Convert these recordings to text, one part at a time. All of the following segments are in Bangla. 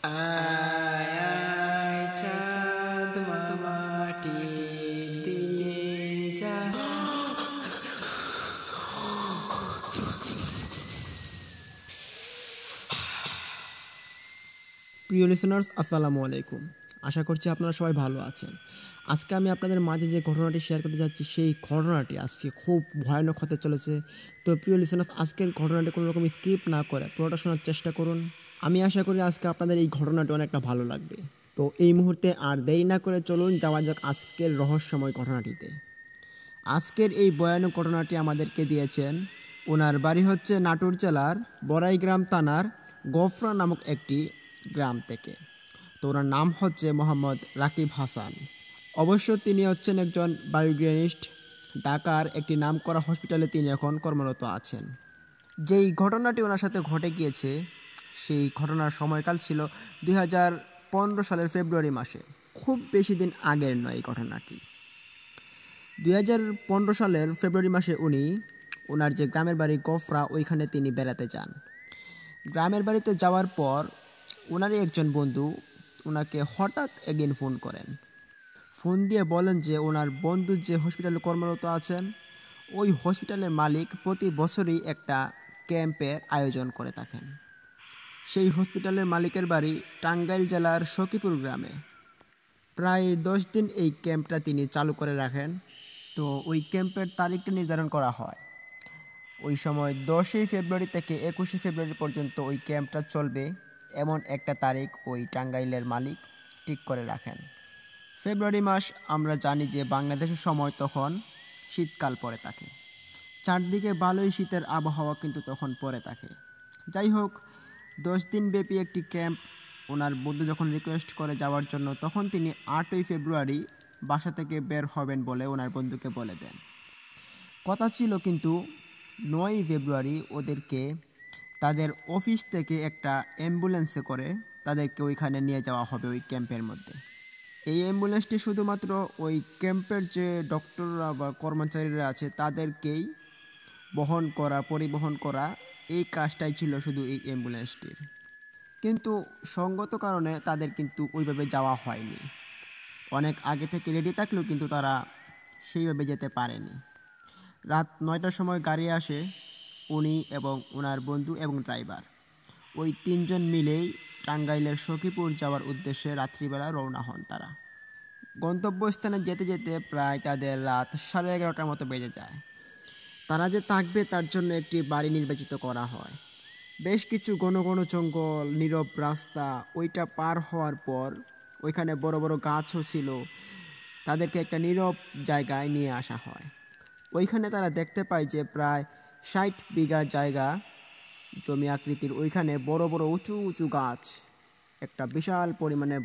আয় আয় চাঁদ মামা টিপ দিয়ে যা। প্রিয় লিসেনার্স, আসসালামু আলাইকুম। আশা করছি আপনারা সবাই ভালো আছেন। আজকে আমি আপনাদের মাঝে যে ঘটনাটি শেয়ার করতে যাচ্ছি, সেই ঘটনাটি আজকে খুব ভয়ানক হতে চলেছে। তো প্রিয় লিসেনার্স, আজকের ঘটনাটি কোনো রকম স্কিপ না করে পুরোটা শোনার চেষ্টা করুন। আমি আশা করি আজকে আপনাদের এই ঘটনাটি অনেকটা ভালো লাগবে। তো এই মুহূর্তে আর দেরি না করে চলুন যাওয়া যাক আজকের রহস্যময় ঘটনাটিতে। আজকের এই ভয়ানক ঘটনাটি আমাদেরকে দিয়েছেন, ওনার বাড়ি হচ্ছে নাটোর জেলার বড়াইগ্রাম থানার গফরা নামক একটি গ্রাম থেকে। তো ওনার নাম হচ্ছে মোহাম্মদ রাকিব হাসান। অবশ্য তিনি হচ্ছেন একজন বায়োগ্রানিস্ট। ঢাকার একটি নামকরা হসপিটালে তিনি এখন কর্মরত আছেন। যেই ঘটনাটি ওনার সাথে ঘটে গিয়েছে, সেই ঘটনার সময়কাল ছিল 2015 সালের ফেব্রুয়ারি মাসে। খুব বেশি দিন আগের নয় এই ঘটনাটি। 2015 সালের ফেব্রুয়ারি মাসে উনি ওনার যে গ্রামের বাড়ি গফরা, ওইখানে তিনি বেড়াতে যান। গ্রামের বাড়িতে যাওয়ার পর ওনারই একজন বন্ধু ওনাকে হঠাৎ একদিন ফোন করেন। ফোন দিয়ে বলেন যে ওনার বন্ধু যে হসপিটালে কর্মরত আছেন, ওই হসপিটালের মালিক প্রতি বছরই একটা ক্যাম্পের আয়োজন করে থাকেন। সেই হসপিটালের মালিকের বাড়ি টাঙ্গাইল জেলার সখীপুর গ্রামে। প্রায় 10 দিন এই ক্যাম্পটা তিনি চালু করে রাখেন। তো ওই ক্যাম্পের তারিখটা নির্ধারণ করা হয়। ওই সময় 10ই ফেব্রুয়ারি থেকে 21শে ফেব্রুয়ারি পর্যন্ত ওই ক্যাম্পটা চলবে, এমন একটা তারিখ ওই টাঙ্গাইলের মালিক ঠিক করে রাখেন। ফেব্রুয়ারি মাস আমরা জানি যে বাংলাদেশের সময় তখন শীতকাল পড়ে থাকে। চারদিকে ভালোই শীতের আবহাওয়া কিন্তু তখন পড়ে থাকে। যাই হোক, 10 দিন ব্যাপী একটি ক্যাম্প ওনার বন্ধু যখন রিকোয়েস্ট করে যাওয়ার জন্য, তখন তিনি 8ই ফেব্রুয়ারি বাসা থেকে বের হবেন বলে ওনার বন্ধুকে বলে দেন। কথা ছিল কিন্তু 9ই ফেব্রুয়ারি ওদেরকে তাদের অফিস থেকে একটা অ্যাম্বুলেন্সে করে তাদেরকে ওইখানে নিয়ে যাওয়া হবে ওই ক্যাম্পের মধ্যে। এই অ্যাম্বুলেন্সটি শুধুমাত্র ওই ক্যাম্পের যে ডক্টররা বা কর্মচারীরা আছে তাদেরকেই পরিবহন করা, এই কাজটাই ছিল শুধু এই অ্যাম্বুলেন্সটির। কিন্তু সঙ্গত কারণে তাদের কিন্তু ওইভাবে যাওয়া হয়নি। অনেক আগে থেকে রেডি থাকলেও কিন্তু তারা সেইভাবে যেতে পারেনি। রাত 9টার সময় গাড়ি আসে। উনি এবং ওনার বন্ধু এবং ড্রাইভার, ওই 3 জন মিলেই টাঙ্গাইলের সখীপুর যাওয়ার উদ্দেশ্যে রাত্রিবেলা রওনা হন তারা। গন্তব্যস্থানে যেতে যেতে প্রায় তাদের রাত 11:30টার মতো বেজে যায়। তারা যে থাকবে তার জন্য একটি বাড়ি নির্বাচিত করা হয়। বেশ কিছু ঘন ঘন জঙ্গল, নীরব রাস্তা। ওইটা পার হওয়ার পর ওইখানে বড় বড় গাছও ছিল। তাদেরকে একটা নীরব জায়গায় নিয়ে আসা হয়। ওইখানে তারা দেখতে পায় যে প্রায় 60 বিঘা জায়গা জমি আকৃতির, ওইখানে বড় বড় উঁচু উঁচু গাছ, একটা বিশাল পরিমাণে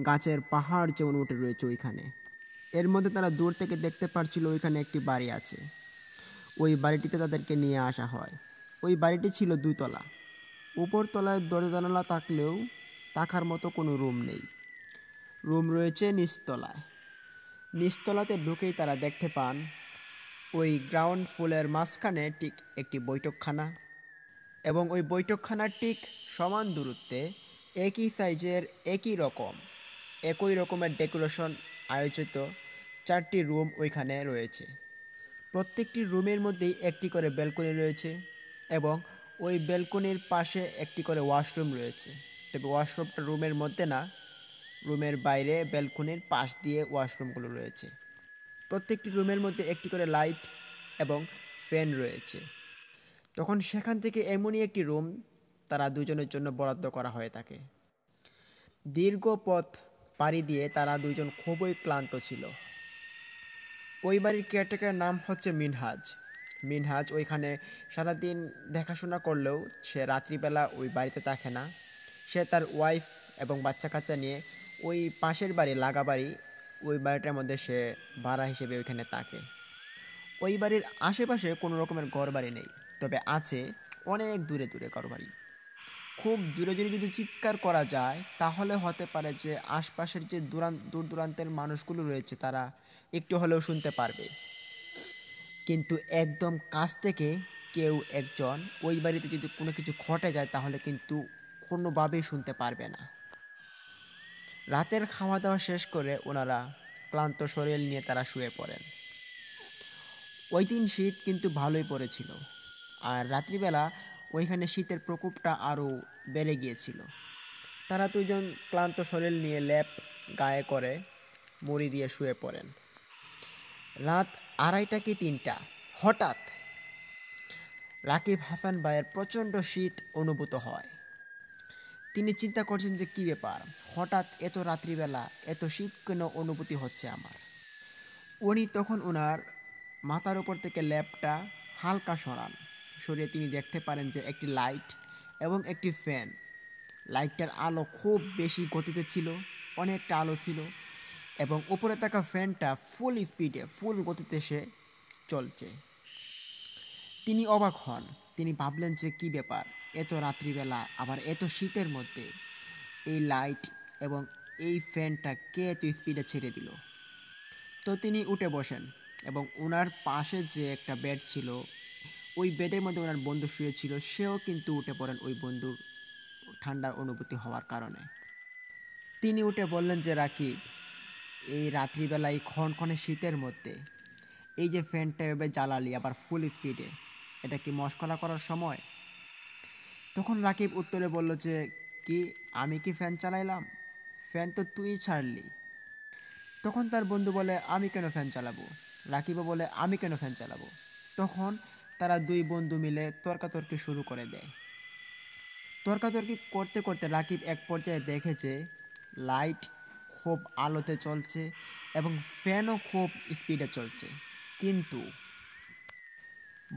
গাছের পাহাড় যেমন উঠে রয়েছে ওইখানে। এর মধ্যে তারা দূর থেকে দেখতে পাচ্ছিল ওইখানে একটি বাড়ি আছে। ওই বাড়িটিতে তাদেরকে নিয়ে আসা হয়। ওই বাড়িটি ছিল 2 তলা। উপর তলায় দরজা জানালা থাকলেও থাকার মতো কোনো রুম নেই। রুম রয়েছে নিচতলায়। নিচতলাতে ঢুকেই তারা দেখতে পান ওই গ্রাউন্ড ফ্লোরের মাঝখানে ঠিক একটি বৈঠকখানা, এবং ওই বৈঠকখানার ঠিক সমান দূরত্বে একই সাইজের একই রকমের ডেকোরেশন আয়োজিত 4টি রুম ওইখানে রয়েছে। প্রত্যেকটি রুমের মধ্যেই একটি করে ব্যালকনি রয়েছে, এবং ওই ব্যালকনির পাশে একটি করে ওয়াশরুম রয়েছে। তবে ওয়াশরুমটা রুমের মধ্যে না, রুমের বাইরে ব্যালকনির পাশ দিয়ে ওয়াশরুমগুলো রয়েছে। প্রত্যেকটি রুমের মধ্যে একটি করে লাইট এবং ফ্যান রয়েছে। তখন সেখান থেকে এমনই একটি রুম তারা দুজনের জন্য বরাদ্দ করা হয়ে থাকে। দীর্ঘ পথ পাড়ি দিয়ে তারা দুজন খুবই ক্লান্ত ছিল। ওই বাড়ির কেয়ারটেকারের নাম হচ্ছে মিনহাজ ওইখানে সারাদিন দেখাশোনা করলেও সে রাত্রিবেলা ওই বাড়িতে থাকে না। সে তার ওয়াইফ এবং বাচ্চা কাচ্চা নিয়ে ওই পাশের বাড়ি, লাগা বাড়ি, ওই বাড়িটার মধ্যে সে ভাড়া হিসেবে ওইখানে থাকে। ওই বাড়ির আশেপাশে কোনো রকমের ঘর বাড়ি নেই, তবে আছে অনেক দূরে দূরে ঘরবাড়ি। খুব জোরে জোরে যদি চিৎকার করা যায় তাহলে হতে পারে যে আশপাশের যে দূর দূরান্তের মানুষগুলো রয়েছে তারা একটু হলেও শুনতে পারবে। কিন্তু একদম কাছ থেকে কেউ একজন ওই বাড়িতে যদি কোনো কিছু ঘটে যায় তাহলে কিন্তু কোনোভাবেই শুনতে পারবে না। রাতের খাওয়া দাওয়া শেষ করে ওনারা ক্লান্ত শরীর নিয়ে তারা শুয়ে পড়েন। ওই দিন শীত কিন্তু ভালোই পড়েছিল, আর রাত্রিবেলা ওইখানে শীতের প্রকোপটা আরও বেড়ে গিয়েছিল। তারা দুজন ক্লান্ত শরীর নিয়ে লেপ গায়ে করে মুড়ি দিয়ে শুয়ে পড়েন। রাত 2:30 কি 3টা হঠাৎ রাকিব হাসান ভাইয়ের প্রচণ্ড শীত অনুভূত হয়। তিনি চিন্তা করছেন যে কী ব্যাপার, হঠাৎ এত রাত্রিবেলা এত শীত কেন অনুভূতি হচ্ছে আমার। উনি তখন ওনার মাথার উপর থেকে ল্যাপটা হালকা সরিয়ে তিনি দেখতে পারেন যে একটি লাইট এবং একটি ফ্যান। লাইটটার আলো খুব বেশি গতিতে ছিল, অনেকটা আলো ছিল, এবং উপরে থাকা ফ্যানটা ফুল স্পিডে ফুল গতিতে সে চলছে। তিনি অবাক হন, তিনি ভাবলেন যে কী ব্যাপার, এত রাত্রিবেলা আবার এত শীতের মধ্যে এই লাইট এবং এই ফ্যানটা কে এত স্পিডে ছেড়ে দিল। তো তিনি উঠে বসেন এবং ওনার পাশে যে একটা বেড ছিল ওই বেডের মধ্যে ওনার বন্ধু শুয়েছিল, সেও কিন্তু উঠে পড়েন ওই বন্ধুর ঠান্ডার অনুভূতি হওয়ার কারণে। তিনি উঠে বললেন যে রাকিব, এই রাত্রিবেলায় ক্ষণক্ষণে শীতের মধ্যে এই যে ফ্যানটা এভাবে জ্বালালি আবার ফুল স্পিডে, এটা কি মশকরা করার সময়? তখন রাকিব উত্তরে বলল যে কি, আমি কি ফ্যান চালাইলাম? ফ্যান তো তুই ছাড়লি। তখন তার বন্ধু বলে, আমি কেন ফ্যান চালাবো? রাকিবও বলে, আমি কেন ফ্যান চালাবো? তখন তারা দুই বন্ধু মিলে তর্কাতর্কি শুরু করে দেয়। তর্কাতর্কি করতে করতে রাকিব এক পর্যায়ে দেখে যে লাইট খুব আলোতে চলছে এবং ফ্যানও খুব স্পিডে চলছে, কিন্তু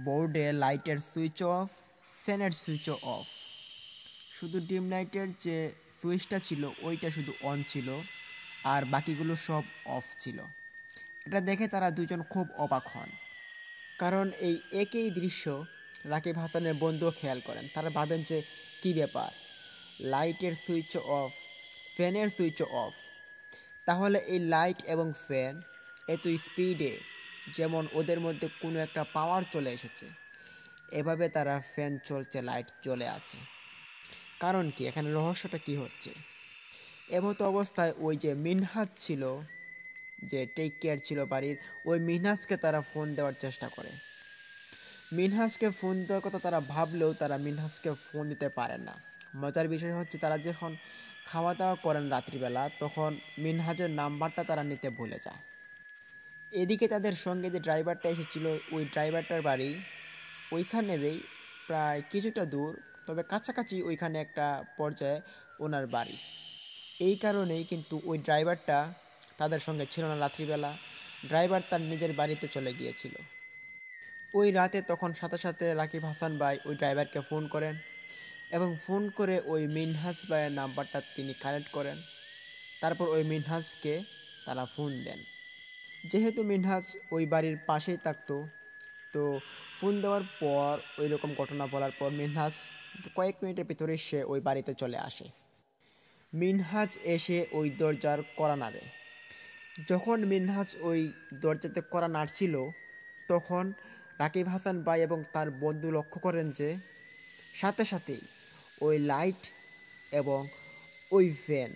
বোর্ডে লাইটের সুইচ অফ, ফ্যানের সুইচও অফ। শুধু ডিম লাইটের যে সুইচটা ছিল ওইটা শুধু অন ছিল, আর বাকিগুলো সব অফ ছিল। এটা দেখে তারা দুজন খুব অবাক হন, কারণ এই একই দৃশ্য রাকিব হাসানের বন্ধুও খেয়াল করেন। তারা ভাবেন যে কী ব্যাপার, লাইটের সুইচ অফ, ফ্যানের সুইচ অফ, তাহলে এই লাইট এবং ফ্যান এত স্পিডে, যেমন ওদের মধ্যে কোনো একটা পাওয়ার চলে এসেছে, এভাবে তারা ফ্যান চলছে, লাইট জ্বলে আছে, কারণ কি, এখানে রহস্যটা কি হচ্ছে? এমতো অবস্থায় ওই যে মিনহাজ ছিল, যে টেক কেয়ার ছিল বাড়ির, ওই মিনহাজকে তারা ফোন দেওয়ার চেষ্টা করে। মিনহাজকে ফোন দেওয়ার কথা তারা ভাবলেও তারা মিনহাজকে ফোন দিতে পারে না। মজার বিষয় হচ্ছে, তারা যখন খাওয়া দাওয়া করেন রাত্রিবেলা, তখন মিনহাজের নাম্বারটা তারা নিতে ভুলে যায়। এদিকে তাদের সঙ্গে যে ড্রাইভারটা এসেছিল, ওই ড্রাইভারটার বাড়ি ওইখানেরই প্রায় কিছুটা দূর, তবে কাছাকাছি ওইখানে একটা পর্যায়ে ওনার বাড়ি। এই কারণেই কিন্তু ওই ড্রাইভারটা তাদের সঙ্গে ছিল না রাত্রিবেলা। ড্রাইভার তার নিজের বাড়িতে চলে গিয়েছিল। ওই রাতে তখন সাথে সাথে রাকিব হাসান ভাই ওই ড্রাইভারকে ফোন করেন এবং ফোন করে ওই মিনহাজ ভাইয়ের নাম্বারটা তিনি কালেক্ট করেন। তারপর ওই মিনহাজকে তারা ফোন দেন। যেহেতু মিনহাজ ওই বাড়ির পাশেই থাকতো, তো ফোন দেওয়ার পর ওই রকম ঘটনা বলার পর মিনহাজ কয়েক মিনিটের ভিতরে সে ওই বাড়িতে চলে আসে। মিনহাজ এসে ওই দরজার কড়া নাড়ে। যখন মিনহাজ ওই দরজাতে কড়া নাড়ছিল, তখন রাকিব হাসান ভাই এবং তার বন্ধু লক্ষ্য করেন যে সাথে সাথেই ওই লাইট এবং ওই ফ্যান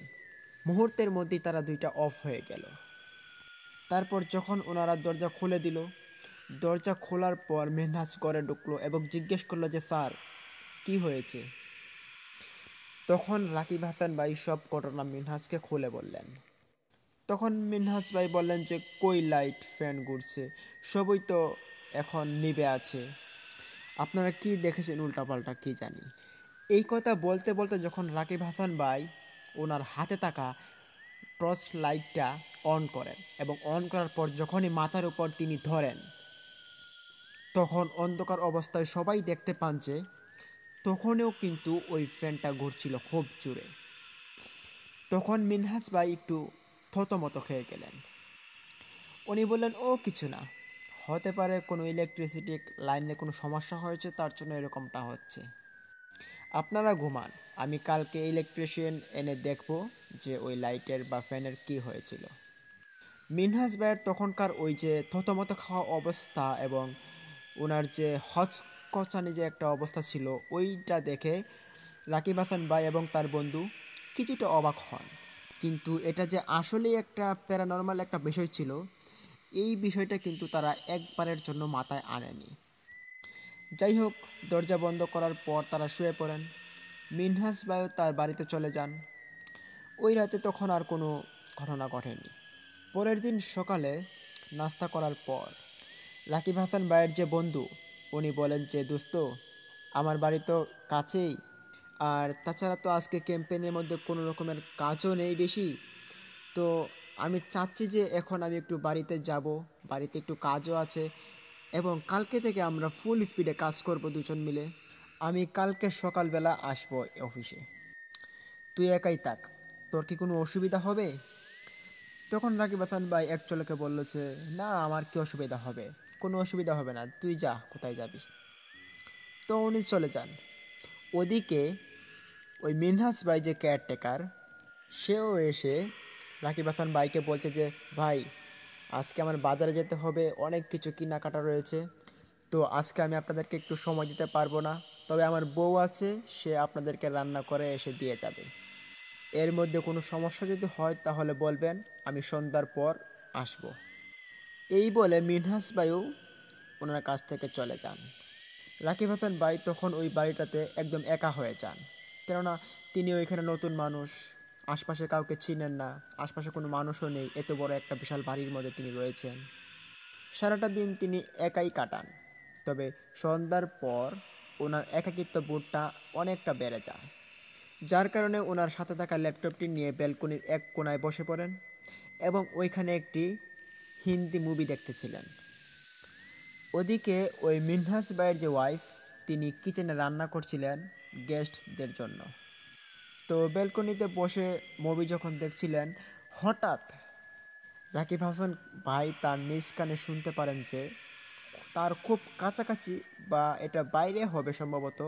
মুহূর্তের মধ্যেই তারা দুইটা অফ হয়ে গেল। তারপর যখন ওনারা দরজা খুলে দিল, দরজা খোলার পর মিনহাজ ঘরে ঢুকলো এবং জিজ্ঞেস করলো যে স্যার, কি হয়েছে? তখন রাকিব হাসান ভাই সব ঘটনা মিনহাজকে খুলে বললেন। তখন মিনহাজ ভাই বললেন যে কই লাইট ফ্যান ঘুরছে, সবই তো এখন নিভে আছে, আপনারা কি দেখেছেন উল্টাপাল্টা কি জানি। এই কথা বলতে বলতে যখন রাকিব হাসান ভাই ওনার হাতে থাকা টর্চ লাইটটা অন করেন এবং অন করার পর যখনই মাথার উপর তিনি ধরেন, তখন অন্ধকার অবস্থায় সবাই দেখতে পান যে তখনও কিন্তু ওই ফ্যানটা ঘুরছিল খুব জোরে। তখন মিনহাজ ভাই একটু থতমত খেয়ে গেলেন। উনি বললেন, ও কিছু না, হতে পারে কোনো ইলেকট্রিসিটি লাইনে কোনো সমস্যা হয়েছে, তার জন্য এরকমটা হচ্ছে। আপনারা ঘুমান, আমি কালকে ইলেকট্রিশিয়ান এনে দেখব যে ওই লাইটের বা ফ্যানের কি হয়েছিল। মিনহাজ ভাইয়ের তখনকার ওই যে থতমত খাওয়া অবস্থা এবং ওনার যে হচকচানি যে একটা অবস্থা ছিল, ওইটা দেখে রাকিব হাসান ভাই এবং তার বন্ধু কিছুটা অবাক হন। কিন্তু এটা যে আসলেই একটা প্যারানর্মাল একটা বিষয় ছিল, এই বিষয়টা কিন্তু তারা একবারের জন্য মাথায় আনেনি। যাই হোক, দরজা বন্ধ করার পর তারা শুয়ে পড়েন। মিনহাস ভাইও তার বাড়িতে চলে যান। ওই রাতে তখন আর কোনো ঘটনা ঘটেনি। পরের দিন সকালে নাস্তা করার পর রাকিব হাসান ভাইয়ের যে বন্ধু, উনি বলেন যে দোস্ত, আমার বাড়ি তো কাছেই, আর তাছাড়া তো আজকে ক্যাম্পেইনের মধ্যে কোনো রকমের কাজও নেই বেশি, তো আমি চাচ্ছি যে এখন আমি একটু বাড়িতে যাব, বাড়িতে একটু কাজও আছে, এবং কালকে থেকে আমরা ফুল স্পিডে কাজ করব দুজন মিলে। আমি কালকে সকালবেলা আসবো অফিসে, তুই একাই থাক, তোর কি কোনো অসুবিধা হবে? তখন রাকিব হাসান ভাই এক চলকে বলল যে না, আমার কি অসুবিধা হবে, কোনো অসুবিধা হবে না, তুই যা, কোথায় যাবি। তো উনি চলে যান। ওদিকে ওই মিনহাস ভাই যে কেয়ারটেকার, সেও এসে রাকিব হাসান ভাইকে বলছে যে ভাই, আজকে আমার বাজারে যেতে হবে, অনেক কিছু কেনাকাটা রয়েছে, তো আজকে আমি আপনাদেরকে একটু সময় দিতে পারবো না, তবে আমার বউ আছে, সে আপনাদেরকে রান্না করে এসে দিয়ে যাবে। এর মধ্যে কোনো সমস্যা যদি হয় তাহলে বলবেন, আমি সন্ধ্যার পর আসব। এই বলে মিনহাস ভাইও ওনার কাছ থেকে চলে যান। রাকিব হাসান ভাই তখন ওই বাড়িটাতে একদম একা হয়ে যান, কেননা তিনি ওইখানে নতুন মানুষ, আশপাশে কাউকে চিনেন না, আশপাশে কোনো মানুষও নেই, এত বড় একটা বিশাল বাড়ির মধ্যে তিনি রয়েছেন। সারাটা দিন তিনি একাই কাটান। তবে সন্ধ্যার পর ওনার একাকিত্ব বোধটা অনেকটা বেড়ে যায়, যার কারণে ওনার সাথে থাকা ল্যাপটপটি নিয়ে ব্যালকনির এক কোনায় বসে পড়েন এবং ওইখানে একটি হিন্দি মুভি দেখতেছিলেন। ওদিকে ওই মিনহাস ভাইয়ের যে ওয়াইফ, তিনি কিচেনে রান্না করছিলেন গেস্টদের জন্য। তো ব্যালকনিতে বসে মুভি যখন দেখছিলেন, হঠাৎ রাকিব হাসান ভাই তার নিজ কানে শুনতে পারেন যে তার খুব কাছাকাছি, বা এটা বাইরে হবে সম্ভবত,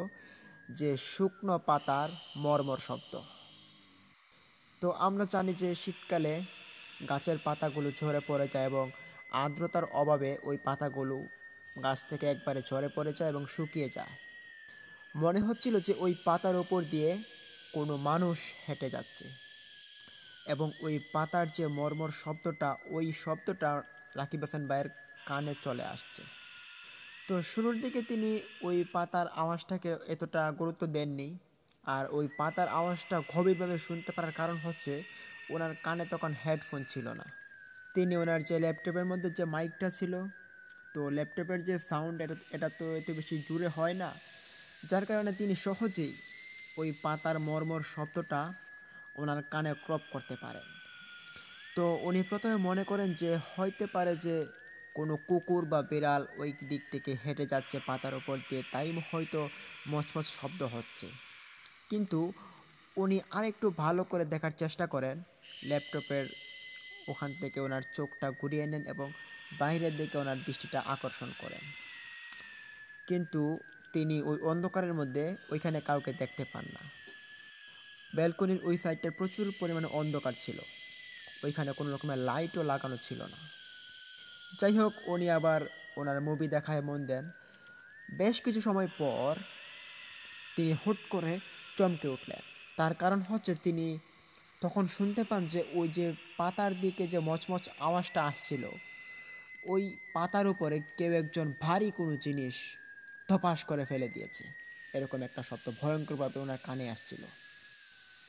যে শুকনো পাতার মর্মর শব্দ। তো আমরা জানি যে শীতকালে গাছের পাতাগুলো ঝরে পড়ে যায় এবং আর্দ্রতার অভাবে ওই পাতাগুলো গাছ থেকে একবারে ঝরে পড়ে যায় এবং শুকিয়ে যায়। মনে হচ্ছিল যে ওই পাতার ওপর দিয়ে কোনো মানুষ হেঁটে যাচ্ছে, এবং ওই পাতার যে মর্মর শব্দটা, ওই শব্দটা রাকিব হাসান ভাইয়ের কানে চলে আসছে। তো শুরুর দিকে তিনি ওই পাতার আওয়াজটাকে এতটা গুরুত্ব দেননি, আর ওই পাতার আওয়াজটা গভীরভাবে শুনতে পারার কারণ হচ্ছে ওনার কানে তখন হেডফোন ছিল না। তিনি ওনার যে ল্যাপটপের মধ্যে যে মাইকটা ছিল, তো ল্যাপটপের যে সাউন্ড, এটা তো এত বেশি জোরে হয় না, যার কারণে তিনি সহজেই ওই পাতার মর্মর শব্দটা ওনার কানে ক্রপ করতে পারেন। তো উনি প্রথমে মনে করেন যে হইতে পারে যে কোনো কুকুর বা বিড়াল ওই দিক থেকে হেঁটে যাচ্ছে পাতার ওপর দিয়ে, তাই হয়তো মচমচ শব্দ হচ্ছে। কিন্তু উনি আরেকটু ভালো করে দেখার চেষ্টা করেন, ল্যাপটপের ওখান থেকে ওনার চোখটা ঘুরিয়ে নেন এবং বাইরের দিকে ওনার দৃষ্টিটা আকর্ষণ করেন। কিন্তু তিনি ওই অন্ধকারের মধ্যে ওইখানে কাউকে দেখতে পান না। ব্যালকনির ওই সাইডটা প্রচুর পরিমাণে অন্ধকার ছিল, ওইখানে কোনো রকমের লাইটও লাগানো ছিল না। যাই হোক, উনি আবার ওনার মুভি দেখায় মন দেন। বেশ কিছু সময় পর তিনি হুট করে চমকে উঠলেন। তার কারণ হচ্ছে তিনি তখন শুনতে পান যে ওই যে পাতার দিকে যে মচমচ আওয়াজটা আসছিল, ওই পাতার উপরে কেউ একজন ভারী কোনো জিনিস ধপাস করে ফেলে দিয়েছে, এরকম একটা শব্দ ভয়ঙ্করভাবে ওনার কানে আসছিল।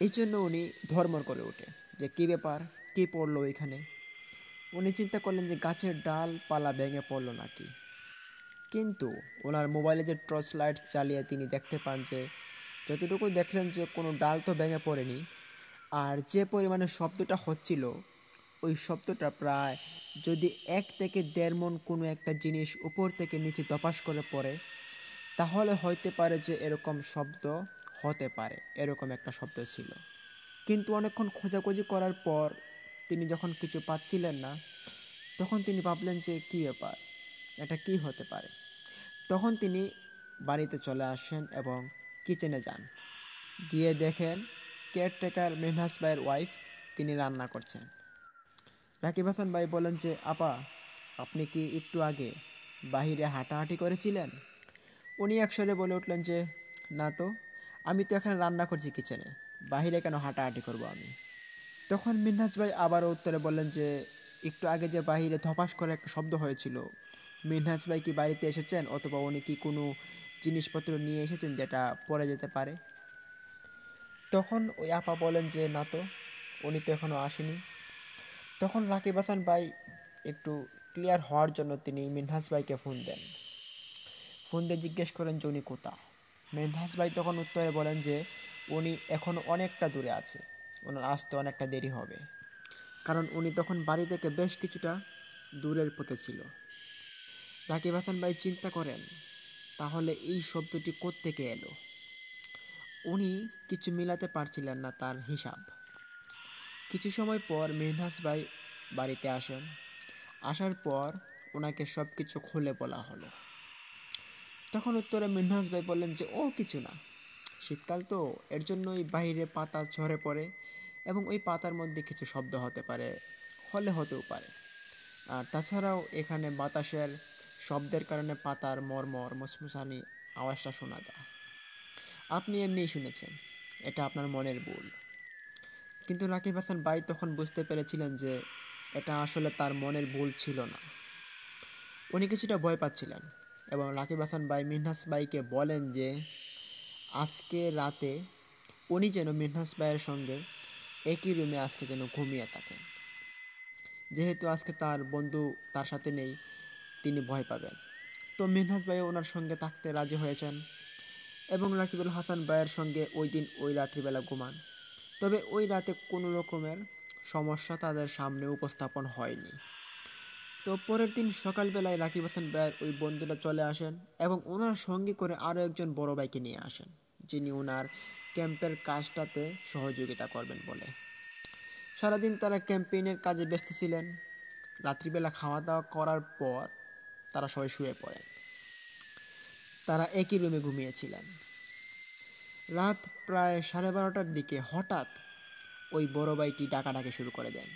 এই জন্য উনি ধর্মর করে ওঠে যে কী ব্যাপার, কী পড়লো এখানে। উনি চিন্তা করলেন যে গাছের ডালপালা ভেঙে পড়লো নাকি। কিন্তু ওনার মোবাইলে যে টর্চ লাইট চালিয়ে তিনি দেখতে পান যে যতটুকু দেখলেন যে কোনো ডাল তো ভেঙে পড়েনি, আর যে পরিমাণে শব্দটা হচ্ছিল, ওই শব্দটা প্রায় যদি 1 থেকে 1.5 মণ কোনো একটা জিনিস উপর থেকে নিচে ধপাস করে পড়ে, তাহলে হইতে পারে যে এরকম শব্দ হতে পারে, এরকম একটা শব্দ ছিল। কিন্তু অনেকক্ষণ খোঁজাখুঁজি করার পর তিনি যখন কিছু পাচ্ছিলেন না, তখন তিনি ভাবলেন যে কী ব্যাপার, এটা কী হতে পারে। তখন তিনি বাড়িতে চলে আসেন এবং কিচেনে যান। গিয়ে দেখেন কেয়ারটেকার মেহনাজ ভাইয়ের ওয়াইফ তিনি রান্না করছেন। রাকিব হাসান ভাই বলেন যে আপা, আপনি কি একটু আগে বাহিরে হাঁটাহাঁটি করেছিলেন? উনি একসরে বলে উঠলেন যে না তো, আমি তো এখানে রান্না করছি কিচেনে, বাহিরে কেন হাঁটাহাঁটি করব আমি। তখন মিনহাজ ভাই আবারও উত্তরে বললেন যে একটু আগে যে বাহিরে ধপাস করে একটা শব্দ হয়েছিল, মিনহাজ ভাই কি বাড়িতে এসেছেন অথবা উনি কি কোনো জিনিসপত্র নিয়ে এসেছেন যেটা পড়ে যেতে পারে? তখন ওই আপা বলেন যে না তো, উনি তো এখনও আসেনি। তখন রাকিব হাসান ভাই একটু ক্লিয়ার হওয়ার জন্য তিনি মিনহাজ ভাইকে ফোন দেন। ফোন দিয়ে জিজ্ঞেস করেন যে উনি কোথা। মিনহাজ ভাই তখন উত্তরে বলেন যে উনি এখনও অনেকটা দূরে আছে, ওনার আসতে অনেকটা দেরি হবে, কারণ উনি তখন বাড়ি থেকে বেশ কিছুটা দূরের পথে ছিল। রাকিব হাসান ভাই চিন্তা করেন তাহলে এই শব্দটি কোত্থেকে এলো। উনি কিছু মিলাতে পারছিলেন না তার হিসাব। কিছু সময় পর মিনহাজ ভাই বাড়িতে আসেন। আসার পর ওনাকে সব কিছু খুলে বলা হলো। তখন উত্তরে মিনহাজ ভাই বললেন যে ও কিছু না, শীতকাল তো এর জন্যই বাইরে পাতা ঝরে পড়ে এবং ওই পাতার মধ্যে কিছু শব্দ হতে পারে, হলে হতেও পারে। আর তাছাড়াও এখানে বাতাসের শব্দের কারণে পাতার মরমর মুসমুসানি আওয়াজটা শোনা যায়। আপনি এমনিই শুনেছেন, এটা আপনার মনের ভুল। কিন্তু রাকিব হাসান ভাই তখন বুঝতে পেরেছিলেন যে এটা আসলে তার মনের ভুল ছিল না। উনি কিছুটা ভয় পাচ্ছিলেন এবং রাকিব হাসান ভাই মিনহাজ ভাইকে বলেন যে আজকে রাতে উনি যেন মিনহাজ ভাইয়ের সঙ্গে একই রুমে আজকে যেন ঘুমিয়ে থাকেন। যেহেতু আজকে তার বন্ধু তার সাথে নেই, তিনি ভয় পাবেন। তো মিনহাজ ভাই ওনার সঙ্গে থাকতে রাজি হয়েছেন এবং রাকিবুল হাসান ভাইয়ের সঙ্গে ওই দিন ওই রাত্রিবেলা ঘুমান। তবে ওই রাতে কোনো রকমের সমস্যা তাদের সামনে উপস্থাপন হয়নি। তো পরের দিন সকালবেলায় রাকিব হাসান ভাইয়ের ওই বন্ধুরা চলে আসেন এবং ওনার সঙ্গে করে আরও একজন বড় ভাইকে নিয়ে আসেন, যিনি ওনার ক্যাম্পের কাজটাতে সহযোগিতা করবেন বলে। সারাদিন তারা ক্যাম্পেইনের কাজে ব্যস্ত ছিলেন। রাত্রিবেলা খাওয়া দাওয়া করার পর তারা সবাই শুয়ে পড়েন। তারা একই রুমে ঘুমিয়েছিলেন। রাত প্রায় 12:30টার দিকে হঠাৎ ওই বড় ভাইটি ডাকাডাকি শুরু করে দেন,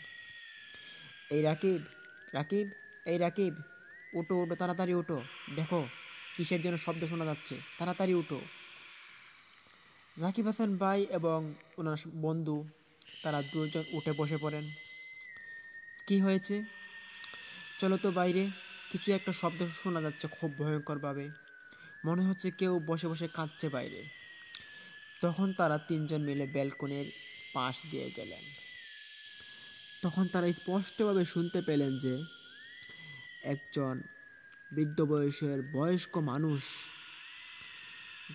এই রাকিব, রাকিব, এই রাকিব, উঠো উঠো, তাড়াতাড়ি উঠো, দেখো কিসের জন্য শব্দ শোনা যাচ্ছে, তাড়াতাড়ি উঠো। রাকিব হাসান ভাই এবং ওনার বন্ধু তারা দুজন উঠে বসে পড়েন। কি হয়েছে? চলো তো বাইরে, কিছু একটা শব্দ শোনা যাচ্ছে খুব ভয়ঙ্করভাবে, মনে হচ্ছে কেউ বসে বসে কাঁদছে বাইরে। তখন তারা তিনজন মিলে ব্যালকনির পাশ দিয়ে গেলেন। তখন তারা স্পষ্টভাবে শুনতে পেলেন যে একজন বৃদ্ধ বয়সের বয়স্ক মানুষ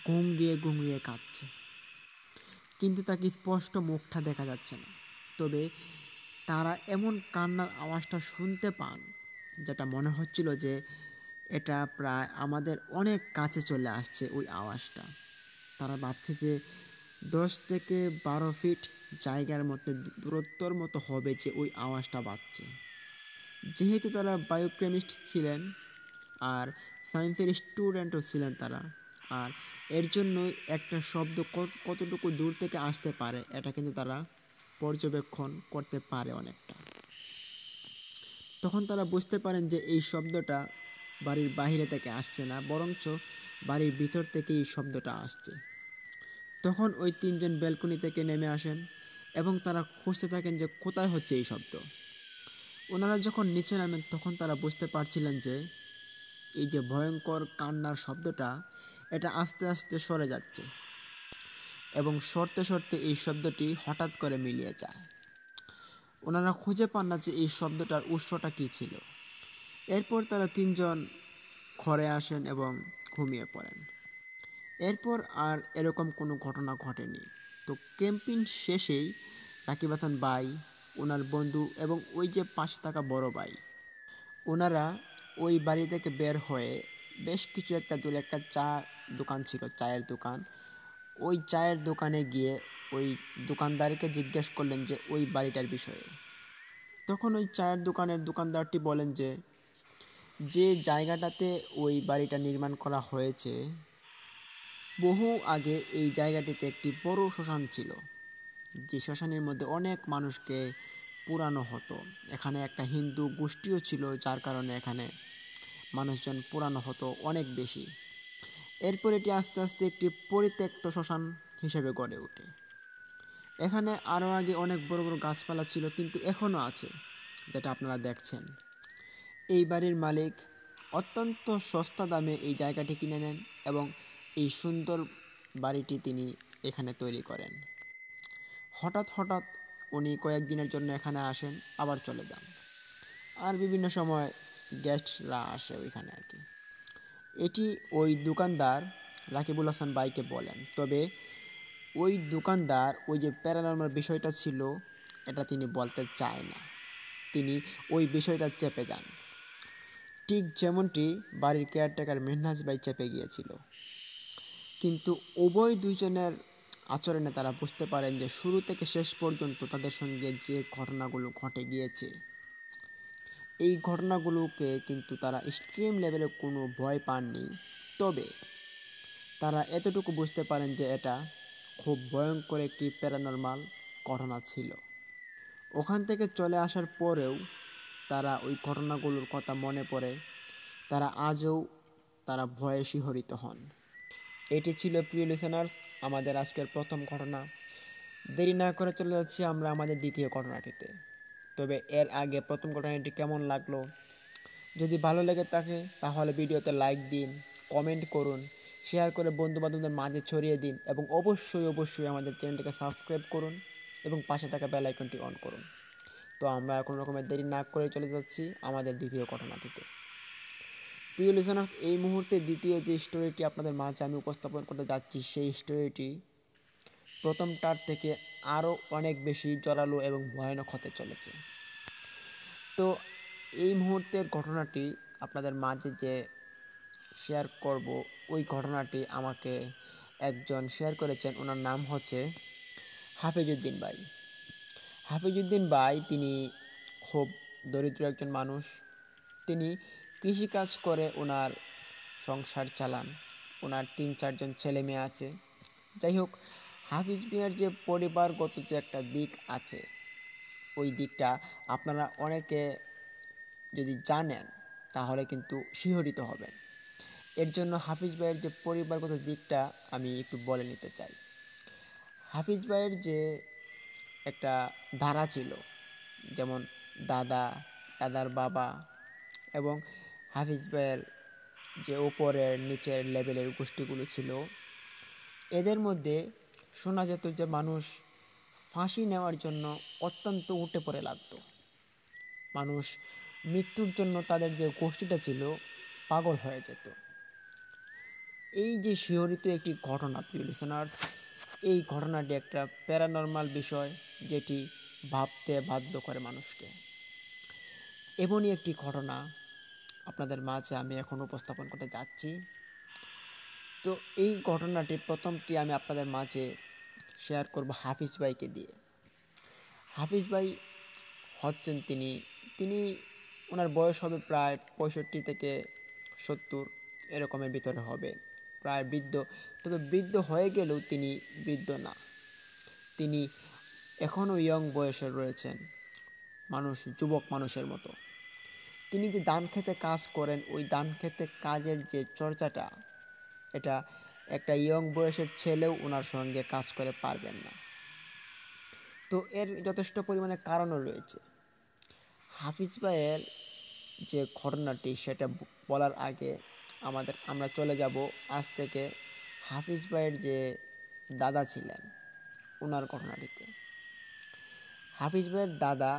ঘুংড়িয়ে ঘুংড়িয়ে কাঁদছে, কিন্তু তাকে স্পষ্ট মুখটা দেখা যাচ্ছে না। তবে তারা এমন কান্নার আওয়াজটা শুনতে পান যেটা মনে হচ্ছিল যে এটা প্রায় আমাদের অনেক কাছে চলে আসছে ওই আওয়াজটা। তারা ভাবছে যে 10 থেকে 12 ফিট জায়গার মধ্যে দূরত্বর মতো হবে যে ওই আওয়াজটা বাজছে। যেহেতু তারা বায়োকেমিস্ট ছিলেন আর সায়েন্সের স্টুডেন্টও ছিলেন তারা, আর এর জন্যই একটা শব্দ কতটুকু দূর থেকে আসতে পারে এটা কিন্তু তারা পর্যবেক্ষণ করতে পারে অনেকটা। তখন তারা বুঝতে পারেন যে এই শব্দটা বাড়ির বাইরে থেকে আসছে না, বরঞ্চ বাড়ির ভিতর থেকে এই শব্দটা আসছে। তখন ওই তিনজন ব্যালকনি থেকে নেমে আসেন এবং তারা খুঁজতে থাকেন যে কোথায় হচ্ছে এই শব্দ। ওনারা যখন নিচে নামেন তখন তারা বুঝতে পারছিলেন যে এই যে ভয়ঙ্কর কান্নার শব্দটা এটা আস্তে আস্তে সরে যাচ্ছে এবং সরতে সরতে এই শব্দটি হঠাৎ করে মিলিয়ে যায়। ওনারা খুঁজে পান না যে এই শব্দটার উৎসটা কী ছিল। এরপর তারা তিনজন ঘরে আসেন এবং ঘুমিয়ে পড়েন। এরপর আর এরকম কোনো ঘটনা ঘটেনি। তো ক্যাম্পিং শেষেই রাকিব হাসান ভাই, ওনার বন্ধু এবং ওই যে পাশে থাকা বড় ভাই, ওনারা ওই বাড়ি থেকে বের হয়ে বেশ কিছু একটা দূরে একটা চা দোকান ছিল, চায়ের দোকান, ওই চায়ের দোকানে গিয়ে ওই দোকানদারকে জিজ্ঞেস করলেন যে ওই বাড়িটার বিষয়ে। তখন ওই চায়ের দোকানের দোকানদারটি বলেন যে যে জায়গাটাতে ওই বাড়িটা নির্মাণ করা হয়েছে বহু আগে এই জায়গাটিতে একটি বড় শ্মশান ছিল, যে শ্মশানের মধ্যে অনেক মানুষকে পোড়ানো হতো। এখানে একটা হিন্দু গোষ্ঠীও ছিল, যার কারণে এখানে মানুষজন পোড়ানো হতো অনেক বেশি। এরপর এটি আস্তে আস্তে একটি পরিত্যক্ত শ্মশান হিসেবে গড়ে ওঠে এখানে আরও আগে অনেক বড় বড় গাছপালা ছিল, কিন্তু এখনও আছে, যেটা আপনারা দেখছেন। এই বাড়ির মালিক অত্যন্ত সস্তা দামে এই জায়গাটি কিনে নেন এবং এই সুন্দর বাড়িটি তিনি এখানে তৈরি করেন। হঠাৎ হঠাৎ উনি কয়েকদিনের জন্য এখানে আসেন, আবার চলে যান, আর বিভিন্ন সময় গেস্টরা আসে ওইখানে আর কি। এটি ওই দোকানদার রাকিবুল হাসান ভাইকে বলেন, তবে ওই দোকানদার ওই যে প্যারানর্মাল বিষয়টা ছিল এটা তিনি বলতে চায় না, তিনি ওই বিষয়টা চেপে যান, ঠিক যেমনটি বাড়ির কেয়ারটেকার মেহনাজ ভাই চেপে গিয়েছিল। কিন্তু উভয় দুইজনের আচরণে তারা বুঝতে পারেন যে শুরু থেকে শেষ পর্যন্ত তাদের সঙ্গে যে ঘটনাগুলো ঘটে গিয়েছে, এই ঘটনাগুলোকে কিন্তু তারা এক্সট্রিম লেভেলে কোনো ভয় পাননি। তবে তারা এতটুকু বুঝতে পারেন যে এটা খুব ভয়ঙ্কর একটি প্যারানর্মাল ঘটনা ছিল। ওখান থেকে চলে আসার পরেও তারা ওই ঘটনাগুলোর কথা মনে পড়ে, তারা আজও তারা ভয়ে শিহরিত হন। এটি ছিল প্রিয় লিসেনার্স আমাদের আজকের প্রথম ঘটনা। দেরি না করে চলে যাচ্ছি আমরা আমাদের দ্বিতীয় ঘটনাটিতে। তবে এর আগে প্রথম ঘটনাটি কেমন লাগলো, যদি ভালো লেগে থাকে তাহলে ভিডিওতে লাইক দিন, কমেন্ট করুন, শেয়ার করে বন্ধুবান্ধবদের মাঝে ছড়িয়ে দিন এবং অবশ্যই আমাদের চ্যানেলটিকে সাবস্ক্রাইব করুন এবং পাশে থাকা বেল আইকনটি অন করুন। তো আমরা কোনো রকমের দেরি না করে চলে যাচ্ছি আমাদের দ্বিতীয় ঘটনাটিতে। প্রিয় লিসেনার্স, এই মুহূর্তে দ্বিতীয় যে স্টোরিটি আপনাদের মাঝে আমি উপস্থাপন করতে যাচ্ছি, সেই স্টোরিটি প্রথমটার থেকে আরও অনেক বেশি জোরালো এবং ভয়ানক হতে চলেছে। তো এই মুহূর্তের ঘটনাটি আপনাদের মাঝে যে শেয়ার করব, ওই ঘটনাটি আমাকে একজন শেয়ার করেছেন, ওনার নাম হচ্ছে হাফিজউদ্দিন ভাই। হাফিজউদ্দিন ভাই তিনি খুব দরিদ্র একজন মানুষ। তিনি কৃষিকাজ করে ওনার সংসার চালান, ওনার 3-4 জন ছেলে মেয়ে আছে। যাই হোক, হাফিজ মিয়ার যে পরিবারগত যে একটা দিক আছে, ওই দিকটা আপনারা অনেকে যদি জানেন তাহলে কিন্তু শিহরিত হবেন। এর জন্য হাফিজ ভাইয়ের যে পরিবারগত দিকটা আমি একটু বলে নিতে চাই। হাফিজ ভাইয়ের যে একটা ধারা ছিল, যেমন দাদা, দাদার বাবা এবং হাফিজ ভাইয়ের যে উপরের নিচের লেভেলের গোষ্ঠীগুলো ছিল, এদের মধ্যে শোনা যেত যে মানুষ ফাঁসি নেওয়ার জন্য অত্যন্ত উঠে পড়ে লাগতো। মানুষ মৃত্যুর জন্য তাদের যে গোষ্ঠীটা ছিল পাগল হয়ে যেত। এই যে শিহরিত একটি ঘটনা প্রিয় লিসেনার্স, এই ঘটনাটি একটা প্যারানর্মাল বিষয় যেটি ভাবতে বাধ্য করে মানুষকে। এমনই একটি ঘটনা আপনাদের মাঝে আমি এখন উপস্থাপন করতে যাচ্ছি। তো এই ঘটনাটি প্রথমটি আমি আপনাদের মাঝে শেয়ার করব হাফিজ ভাইকে দিয়ে। হাফিজ ভাই হচ্ছেন তিনি ওনার বয়স হবে প্রায় 65 থেকে 70 এরকমের ভিতরে হবে, প্রায় বৃদ্ধ। তবে বৃদ্ধ হয়ে গেলেও তিনি বৃদ্ধ না, তিনি এখনও ইয়ং বয়সের রয়েছেন, মানুষ যুবক মানুষের মতো। তিনি যে ধান খেতে কাজ করেন, ওই ধান খেতে কাজের যে চর্চাটা, এটা একটা ইয়ং বয়সের ছেলেও ওনার সঙ্গে কাজ করে পারবেন না। তো এর যথেষ্ট পরিমাণে কারণও রয়েছে। হাফিজ ভাইয়ের যে ঘটনাটি সেটা বলার আগে আমরা চলে যাব আজ থেকে হাফিজ ভাইয়ের যে দাদা ছিলেন ওনার ঘটনাটিতে। হাফিজ ভাইয়ের দাদা,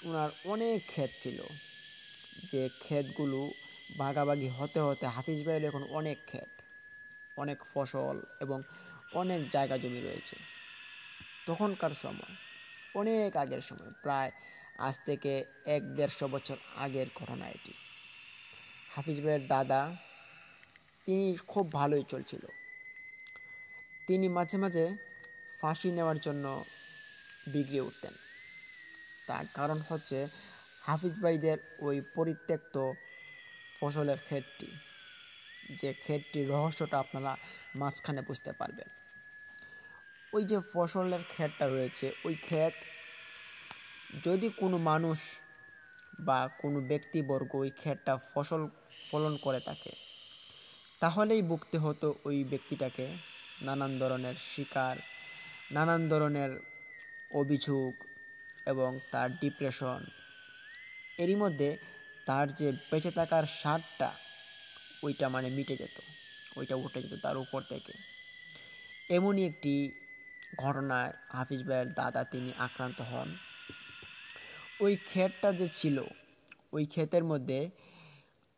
ওনার অনেক ক্ষেত ছিল, যে ক্ষেতগুলো ভাগাভাগি হতে হতে হাফিজ ভাইয়ের এখন অনেক ক্ষেত, অনেক ফসল এবং অনেক জায়গা জমি রয়েছে। তখনকার সময়, অনেক আগের সময়, প্রায় আজ থেকে 100-150 বছর আগের ঘটনা এটি। হাফিজ ভাইয়ের দাদা তিনি খুব ভালোই চলছিল। তিনি মাঝে মাঝে ফাঁসি নেওয়ার জন্য বিগড়ে উঠতেন। তার কারণ হচ্ছে হাফিজ ভাইদের ওই পরিত্যক্ত ফসলের ক্ষেতটি, যে ক্ষেতটির রহস্যটা আপনারা মাঝখানে বুঝতে পারবেন। ওই যে ফসলের ক্ষেতটা রয়েছে, ওই ক্ষেত যদি কোনো মানুষ বা কোনো ব্যক্তিবর্গ ওই ক্ষেতটা ফসল ফলন করে থাকে, তাহলেই ভুগতে হতো ওই ব্যক্তিটাকে নানান ধরনের শিকার, নানান ধরনের অভিযোগ এবং তার ডিপ্রেশন, এরই মধ্যে তার যে বেঁচে থাকার স্বাদটা ওইটা মানে মিটে যেত, ওইটা উঠে যেত তার উপর থেকে। এমনই একটি ঘটনায় হাফিজ ভাইয়ের দাদা তিনি আক্রান্ত হন। ওই ক্ষেতটা যে ছিল, ওই ক্ষেতের মধ্যে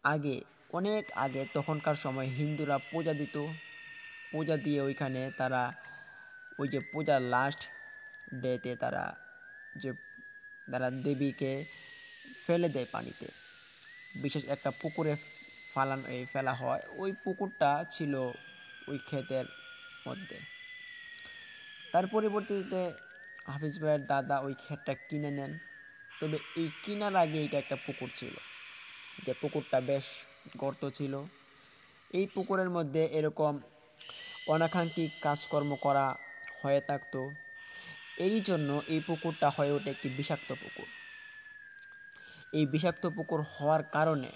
আগে, অনেক আগে তখনকার সময় হিন্দুরা পূজা দিত। পূজা দিয়ে ওইখানে তারা ওই যে পূজার লাস্ট ডেতে যে তারা দেবীকে ফেলে দেয় পানিতে, বিশেষ একটা পুকুরে ফেলা হয়। ওই পুকুরটা ছিল ওই ক্ষেতের মধ্যে। তার পরিবর্তে হাফিজ ভাইয়ের দাদা ওই ক্ষেতটা কিনে নেন। তবে এই কেনার আগে এটা একটা পুকুর ছিল, যে পুকুরটা বেশ গর্ত ছিল। এই পুকুরের মধ্যে এরকম অনাকাঙ্ক্ষিত কাজকর্ম করা হয়ে থাকতো। এরই জন্য এই পুকুরটা হয়ে ওঠে একটি বিষাক্ত পুকুর। এই বিষাক্ত পুকুর হওয়ার কারণে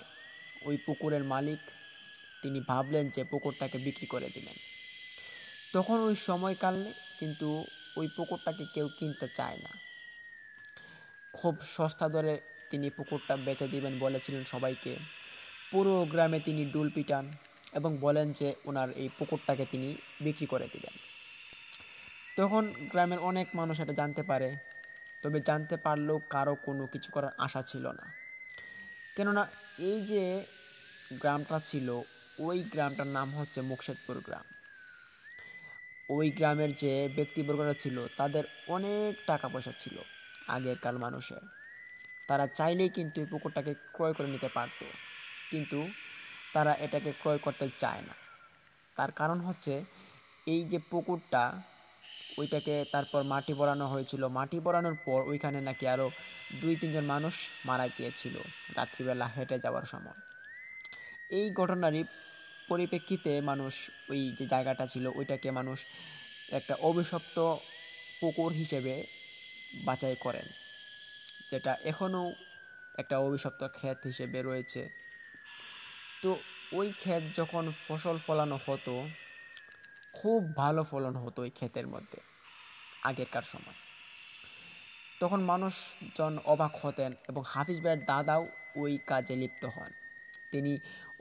ওই পুকুরের মালিক তিনি ভাবলেন যে পুকুরটাকে বিক্রি করে দিলেন। তখন ওই সময়কালে কিন্তু ওই পুকুরটাকে কেউ কিনতে চায় না। খুব সস্তা দরে তিনি পুকুরটা বেচে দিবেন বলেছিলেন সবাইকে। পুরো গ্রামে তিনি ডুল পিটান এবং বলেন যে ওনার এই পুকুরটাকে তিনি বিক্রি করে দিবেন। তখন গ্রামের অনেক মানুষ এটা জানতে পারে, তবে জানতে পারলেও কারো কোনো কিছু করার আশা ছিল না। কেননা এই যে গ্রামটা ছিল, ওই গ্রামটার নাম হচ্ছে মুকশেদপুর গ্রাম। ওই গ্রামের যে ব্যক্তিবর্গরা ছিল তাদের অনেক টাকা পয়সা ছিল আগেরকার মানুষের। তারা চাইলেই কিন্তু এই পুকুরটাকে ক্রয় করে নিতে পারত, কিন্তু তারা এটাকে ক্রয় করতে চায় না। তার কারণ হচ্ছে এই যে পুকুরটা, ওইটাকে তারপর মাটি ভরানো হয়েছিল। মাটি ভরানোর পর ওইখানে নাকি আরও 2-3 জন মানুষ মারা গিয়েছিল রাত্রিবেলা হেঁটে যাওয়ার সময়। এই ঘটনারই পরিপ্রেক্ষিতে মানুষ ওই যে জায়গাটা ছিল ওইটাকে মানুষ একটা অভিশপ্ত পুকুর হিসেবে বাছাই করেন, যেটা এখনও একটা অভিশপ্ত ক্ষেত হিসেবে রয়েছে। তো ওই ক্ষেত যখন ফসল ফলানো হতো, খুব ভালো ফলন হতো ওই ক্ষেতের মধ্যে আগেরকার সময়। তখন মানুষজন অবাক হতেন এবং হাফিজ ভাইয়ের দাদাও ওই কাজে লিপ্ত হন। তিনি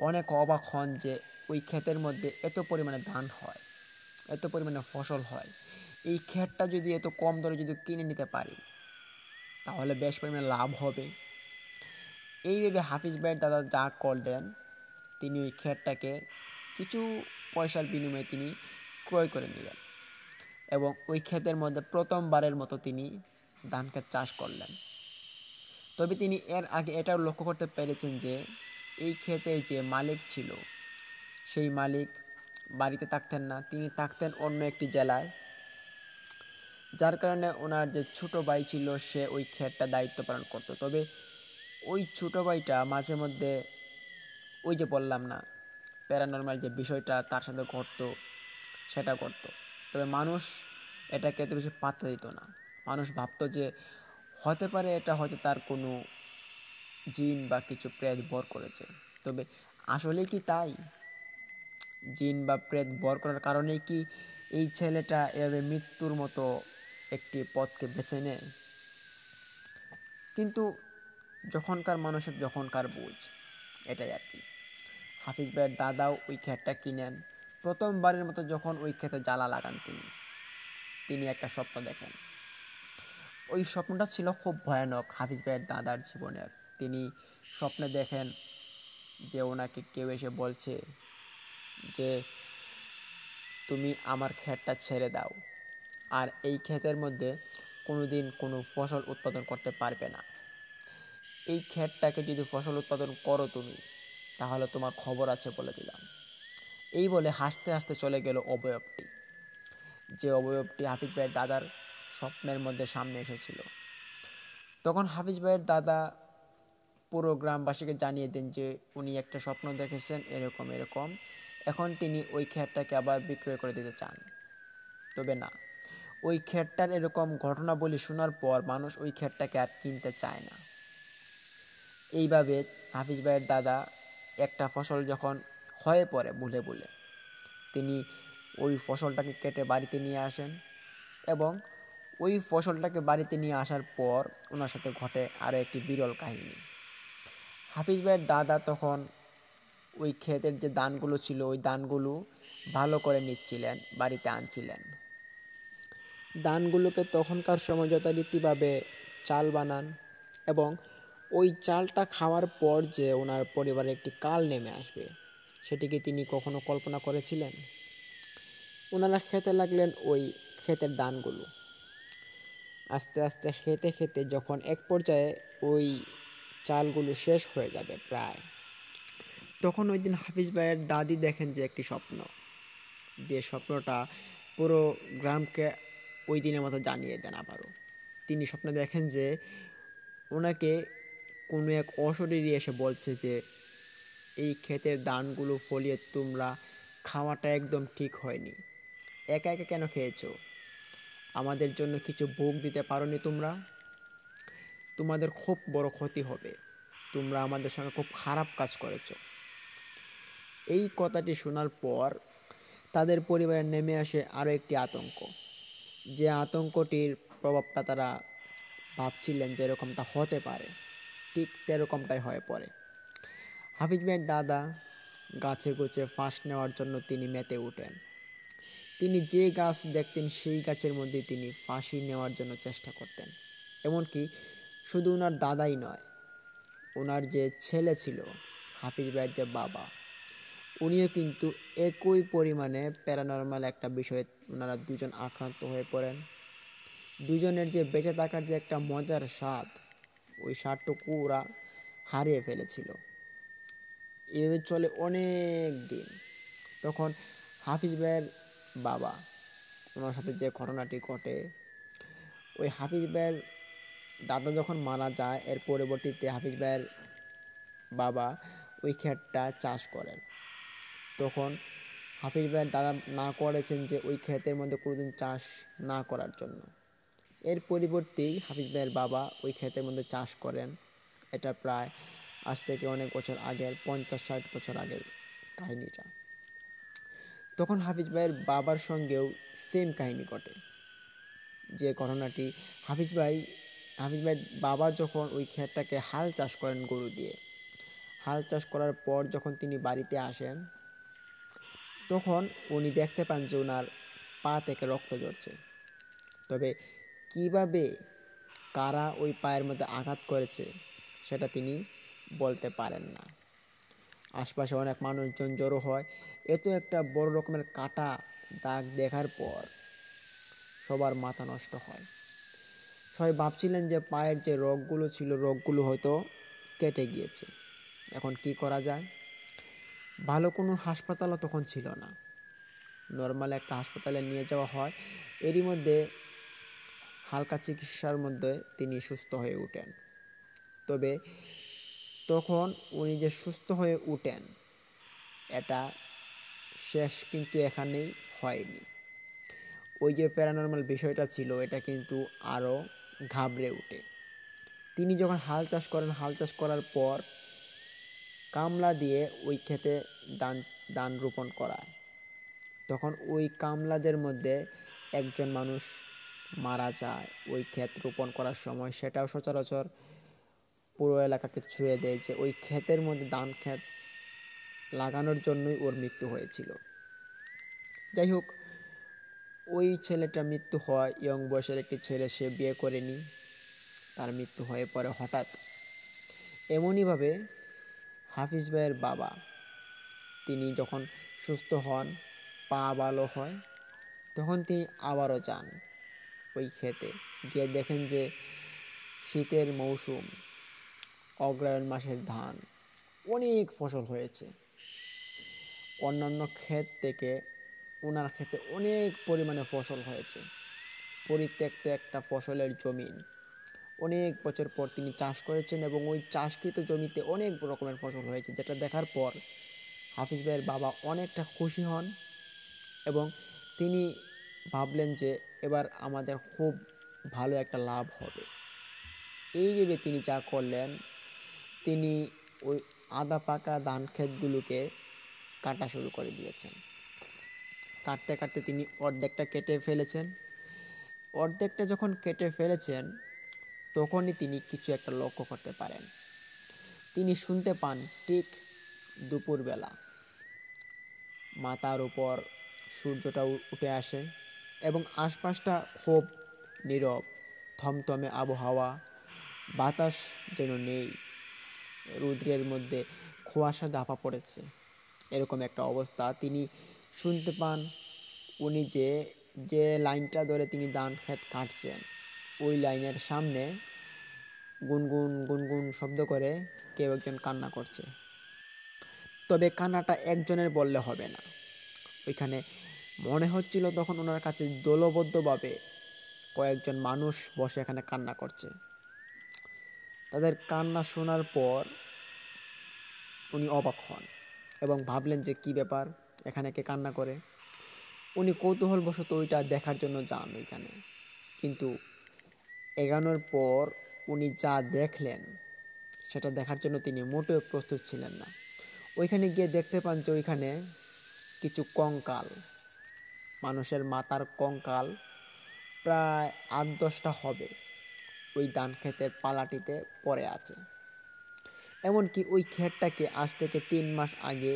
অনেক অবাক হন যে ওই ক্ষেতের মধ্যে এত পরিমাণে ধান হয়, এত পরিমাণে ফসল হয়। এই ক্ষেতটা যদি এত কম দরে যদি কিনে নিতে পারি তাহলে বেশ পরিমাণে লাভ হবে। এইভাবে হাফিজ ভাইয়ের দাদা যা করলেন, তিনি ওই ক্ষেতটাকে কিছু পয়সার বিনিময়ে তিনি ক্রয় করে নিলেন এবং ওই ক্ষেতের মধ্যে প্রথমবারের মতো তিনি ধান ক্ষেত চাষ করলেন। তবে তিনি এর আগে এটাও লক্ষ্য করতে পেরেছেন যে এই ক্ষেতের যে মালিক ছিল, সেই মালিক বাড়িতে থাকতেন না, তিনি থাকতেন অন্য একটি জেলায়। যার কারণে ওনার যে ছোটো ভাই ছিল সে ওই ক্ষেতটা দায়িত্ব পালন করতো। তবে ওই ছোটো ভাইটা মাঝে মধ্যে ওই যে বললাম না, প্যারানর্মাল যে বিষয়টা তার সাথে ঘটতো সেটা করতো। তবে মানুষ এটাকে এত বেশি পাত্তা দিত না। মানুষ ভাবতো যে হতে পারে এটা হয়তো তার কোনো জিন বা কিছু প্রেত বর করেছে। তবে আসলে কি তাই? জিন বা প্রেত বর করার কারণেই কি এই ছেলেটা এভাবে মৃত্যুর মতো একটি পথকে বেছে নেয়? কিন্তু যখনকার মানুষের যখনকার বুঝ, এটাই আর কি। হাফিজ ভাইয়ের দাদাও ওই ক্ষেতটা কিনেন। প্রথমবারের মতো যখন ওই ক্ষেতে জ্বালা লাগান তিনি একটা স্বপ্ন দেখেন। ওই স্বপ্নটা ছিল খুব ভয়ানক হাফিজ ভাইয়ের দাদার জীবনের। তিনি স্বপ্নে দেখেন যে ওনাকে কেউ এসে বলছে যে তুমি আমার ক্ষেতটা ছেড়ে দাও, আর এই ক্ষেতের মধ্যে কোনো দিন কোনো ফসল উৎপাদন করতে পারবে না। এই ক্ষেতটাকে যদি ফসল উৎপাদন করো তুমি, তাহলে তোমার খবর আছে বলে দিলাম। এই বলে হাসতে হাসতে চলে গেল অবয়বটি, যে অবয়বটি হাফিজ ভাইয়ের দাদার স্বপ্নের মধ্যে সামনে এসেছিল। তখন হাফিজ ভাইয়ের দাদা পুরো গ্রামবাসীকে জানিয়ে দেন যে উনি একটা স্বপ্ন দেখেছেন এরকম এরকম, এখন তিনি ওই ক্ষেতটাকে আবার বিক্রয় করে দিতে চান। তবে না, ওই ক্ষেতটার এরকম ঘটনাবলী শোনার পর মানুষ ওই ক্ষেতটাকে আর কিনতে চায় না। এইভাবে হাফিজ ভাইয়ের দাদা একটা ফসল যখন হয়ে পড়ে ভুলে ভুলে, তিনি ওই ফসলটাকে কেটে বাড়িতে নিয়ে আসেন এবং ওই ফসলটাকে বাড়িতে নিয়ে আসার পর ওনার সাথে ঘটে আরও একটি বিরল কাহিনী। হাফিজ ভাইয়ের দাদা তখন ওই ক্ষেতের যে ধানগুলো ছিল ওই ধানগুলো ভালো করে নিচ্ছিলেন, বাড়িতে আনছিলেন। ধানগুলোকে তখনকার সময় যথারীতিভাবে চাল বানান এবং ওই চালটা খাওয়ার পর যে ওনার পরিবারে একটি কাল নেমে আসবে সেটিকে তিনি কখনো কল্পনা করেছিলেন? ওনারা খেতে লাগলেন ওই ক্ষেতের ধানগুলো। আস্তে আস্তে খেতে খেতে যখন এক পর্যায়ে ওই চালগুলো শেষ হয়ে যাবে প্রায়, তখন ওই দিন হাফিজ ভাইয়ের দাদি দেখেন যে একটি স্বপ্ন, যে স্বপ্নটা পুরো গ্রামকে ওই দিনের মতো জানিয়ে দেন আবারও। তিনি স্বপ্নে দেখেন যে ওনাকে কোনো এক অশরীরী এসে বলছে যে এই ক্ষেতের ধানগুলো ফলিয়ে তোমরা খাওয়াটা একদম ঠিক হয়নি, একা একা কেন খেয়েছো? আমাদের জন্য কিছু ভোগ দিতে পারোনি তোমরা? তোমাদের খুব বড় ক্ষতি হবে, তোমরা আমাদের সঙ্গে খুব খারাপ কাজ করেছো। এই কথাটি শোনার পর তাদের পরিবারে নেমে আসে আরও একটি আতঙ্ক, যে আতঙ্কটির প্রভাবটা তারা ভাবছিলেন যেরকমটা হতে পারে ঠিক তেরকমটাই হয়ে পড়ে। হাফিজ ভাইয়ের দাদা গাছে গোছে ফাঁস নেওয়ার জন্য তিনি মেতে ওঠেন। তিনি যে গাছ দেখতেন সেই গাছের মধ্যে তিনি ফাঁসি নেওয়ার জন্য চেষ্টা করতেন। এমনকি শুধু ওনার দাদাই নয়, ওনার যে ছেলে ছিল হাফিজ ভাইয়ের যে বাবা, উনিও কিন্তু একই পরিমাণে প্যারানর্মাল একটা বিষয়ে ওনারা দুজন আক্রান্ত হয়ে পড়েন। দুজনের যে বেঁচে থাকার যে একটা মজার স্বাদ, ওই স্বাদটুকু ওরা হারিয়ে ফেলেছিল। এভাবে চলে অনেক দিন। তখন হাফিজ ভাইয়ের বাবা, ওনার সাথে যে ঘটনাটি ঘটে, ওই হাফিজ ভাইয়ের দাদা যখন মারা যায় এর পরবর্তীতে হাফিজ ভাইয়ের বাবা ওই ক্ষেতটা চাষ করেন। তখন হাফিজ ভাইয়ের দাদা না করেছেন যে ওই ক্ষেতের মধ্যে কোনোদিন চাষ না করার জন্য। এর পরিবর্তেই হাফিজ ভাইয়ের বাবা ওই ক্ষেতের মধ্যে চাষ করেন। এটা প্রায় আজ থেকে অনেক বছর আগের, 50-60 বছর আগের কাহিনীটা। তখন হাফিজ ভাইয়ের বাবার সঙ্গেও সেম কাহিনী ঘটে। যে ঘটনাটি হাফিজ ভাইয়ের বাবা যখন ওই ক্ষেতটাকে হাল চাষ করেন গরু দিয়ে, হাল চাষ করার পর যখন তিনি বাড়িতে আসেন তখন উনি দেখতে পান যে ওনার পা থেকে রক্ত ঝরছে। তবে কিভাবে, কারা ওই পায়ের মধ্যে আঘাত করেছে সেটা তিনি বলতে পারেন না। আশপাশে অনেক মানুষজন জড়ো হয়। এত একটা বড় রকমের কাটা দাগ দেখার পর সবার মাথা নষ্ট হয়। সবাই ভাবছিলেন যে পায়ের যে রগগুলো ছিল রগগুলো হয়তো কেটে গিয়েছে, এখন কি করা যায়? ভালো কোনো হাসপাতালও তখন ছিল না। নর্মাল একটা হাসপাতালে নিয়ে যাওয়া হয়, এরই মধ্যে হালকা চিকিৎসার মধ্যে তিনি সুস্থ হয়ে ওঠেন। তবে তখন উনি যে সুস্থ হয়ে ওঠেন এটা শেষ কিন্তু এখানেই হয়নি। ওই যে প্যারানর্মাল বিষয়টা ছিল এটা কিন্তু আরও ঘাবড়ে ওঠে। তিনি যখন হাল চাষ করেন, হাল চাষ করার পর কামলা দিয়ে ওই ক্ষেতে ধান রোপণ করায়, তখন ওই কামলাদের মধ্যে একজন মানুষ মারা যায় ওই ক্ষেত রোপণ করার সময়। সেটাও সচরাচর পুরো এলাকাকে ছুঁয়ে দেয় যে ওই ক্ষেতের মধ্যে ধান ক্ষেত লাগানোর জন্যই ওর মৃত্যু হয়েছিল। যাই হোক, ওই ছেলেটার মৃত্যু হয়, ইয়ং বয়সের একটি ছেলে, সে বিয়ে করেনি, তার মৃত্যু হয়ে পড়ে হঠাৎ। এমনইভাবে হাফিজ ভাইয়ের বাবা তিনি যখন সুস্থ হন, পা ভালো হয়, তখন তিনি আবারও যান ওই ক্ষেতে, গিয়ে দেখেন যে শীতের মৌসুম, অগ্রহায়ণ মাসের ধান, অনেক ফসল হয়েছে। অন্যান্য ক্ষেত থেকে ওনার ক্ষেতে অনেক পরিমাণে ফসল হয়েছে। পরিত্যক্ত একটা ফসলের জমিন, অনেক বছর পর তিনি চাষ করেছেন এবং ওই চাষকৃত জমিতে অনেক রকমের ফসল হয়েছে, যেটা দেখার পর হাফিজ ভাইয়ের বাবা অনেকটা খুশি হন এবং তিনি ভাবলেন যে এবার আমাদের খুব ভালো একটা লাভ হবে। এই ভেবে তিনি যা করলেন, তিনি ওই আধা পাকা ধান ক্ষেতগুলোকে কাটা শুরু করে দিয়েছেন। কাটতে কাটতে তিনি অর্ধেকটা কেটে ফেলেছেন অর্ধেকটা যখন কেটে ফেলেছেন তখনই তিনি কিছু একটা লক্ষ্য করতে পারেন। তিনি শুনতে পান ঠিক দুপুরবেলা মাথার উপর সূর্যটা উঠে আসে এবং আশপাশটা খুব নীরব, থমথমে আবহাওয়া, বাতাস যেন নেই, রৌদ্রের মধ্যে কুয়াশা চাপা পড়েছে, এরকম একটা অবস্থা তিনি শুনতে পান। উনি যে যে লাইনটা ধরে তিনি ধান ক্ষেত কাটছেন ওই লাইনের সামনে গুনগুন গুনগুন শব্দ করে কেউ একজন কান্না করছে। তবে কান্নাটা একজনের বললে হবে না, ওইখানে মনে হচ্ছিল তখন ওনার কাছে দলবদ্ধভাবে কয়েকজন মানুষ বসে এখানে কান্না করছে। তাদের কান্না শোনার পর উনি অবাক হন এবং ভাবলেন যে কী ব্যাপার, এখানে কে কান্না করে। উনি কৌতূহলবশত ওইটা দেখার জন্য যান ওইখানে, কিন্তু এগানোর পর উনি যা দেখলেন সেটা দেখার জন্য তিনি মোটেও প্রস্তুত ছিলেন না। ওইখানে গিয়ে দেখতে পান যে ওইখানে কিছু কঙ্কাল, মানুষের মাথার কঙ্কাল প্রায় 8-10টা হবে ওই ধান ক্ষেতের পালাটিতে পড়ে আছে। এমনকি ওই ক্ষেতটাকে আজ থেকে 3 মাস আগে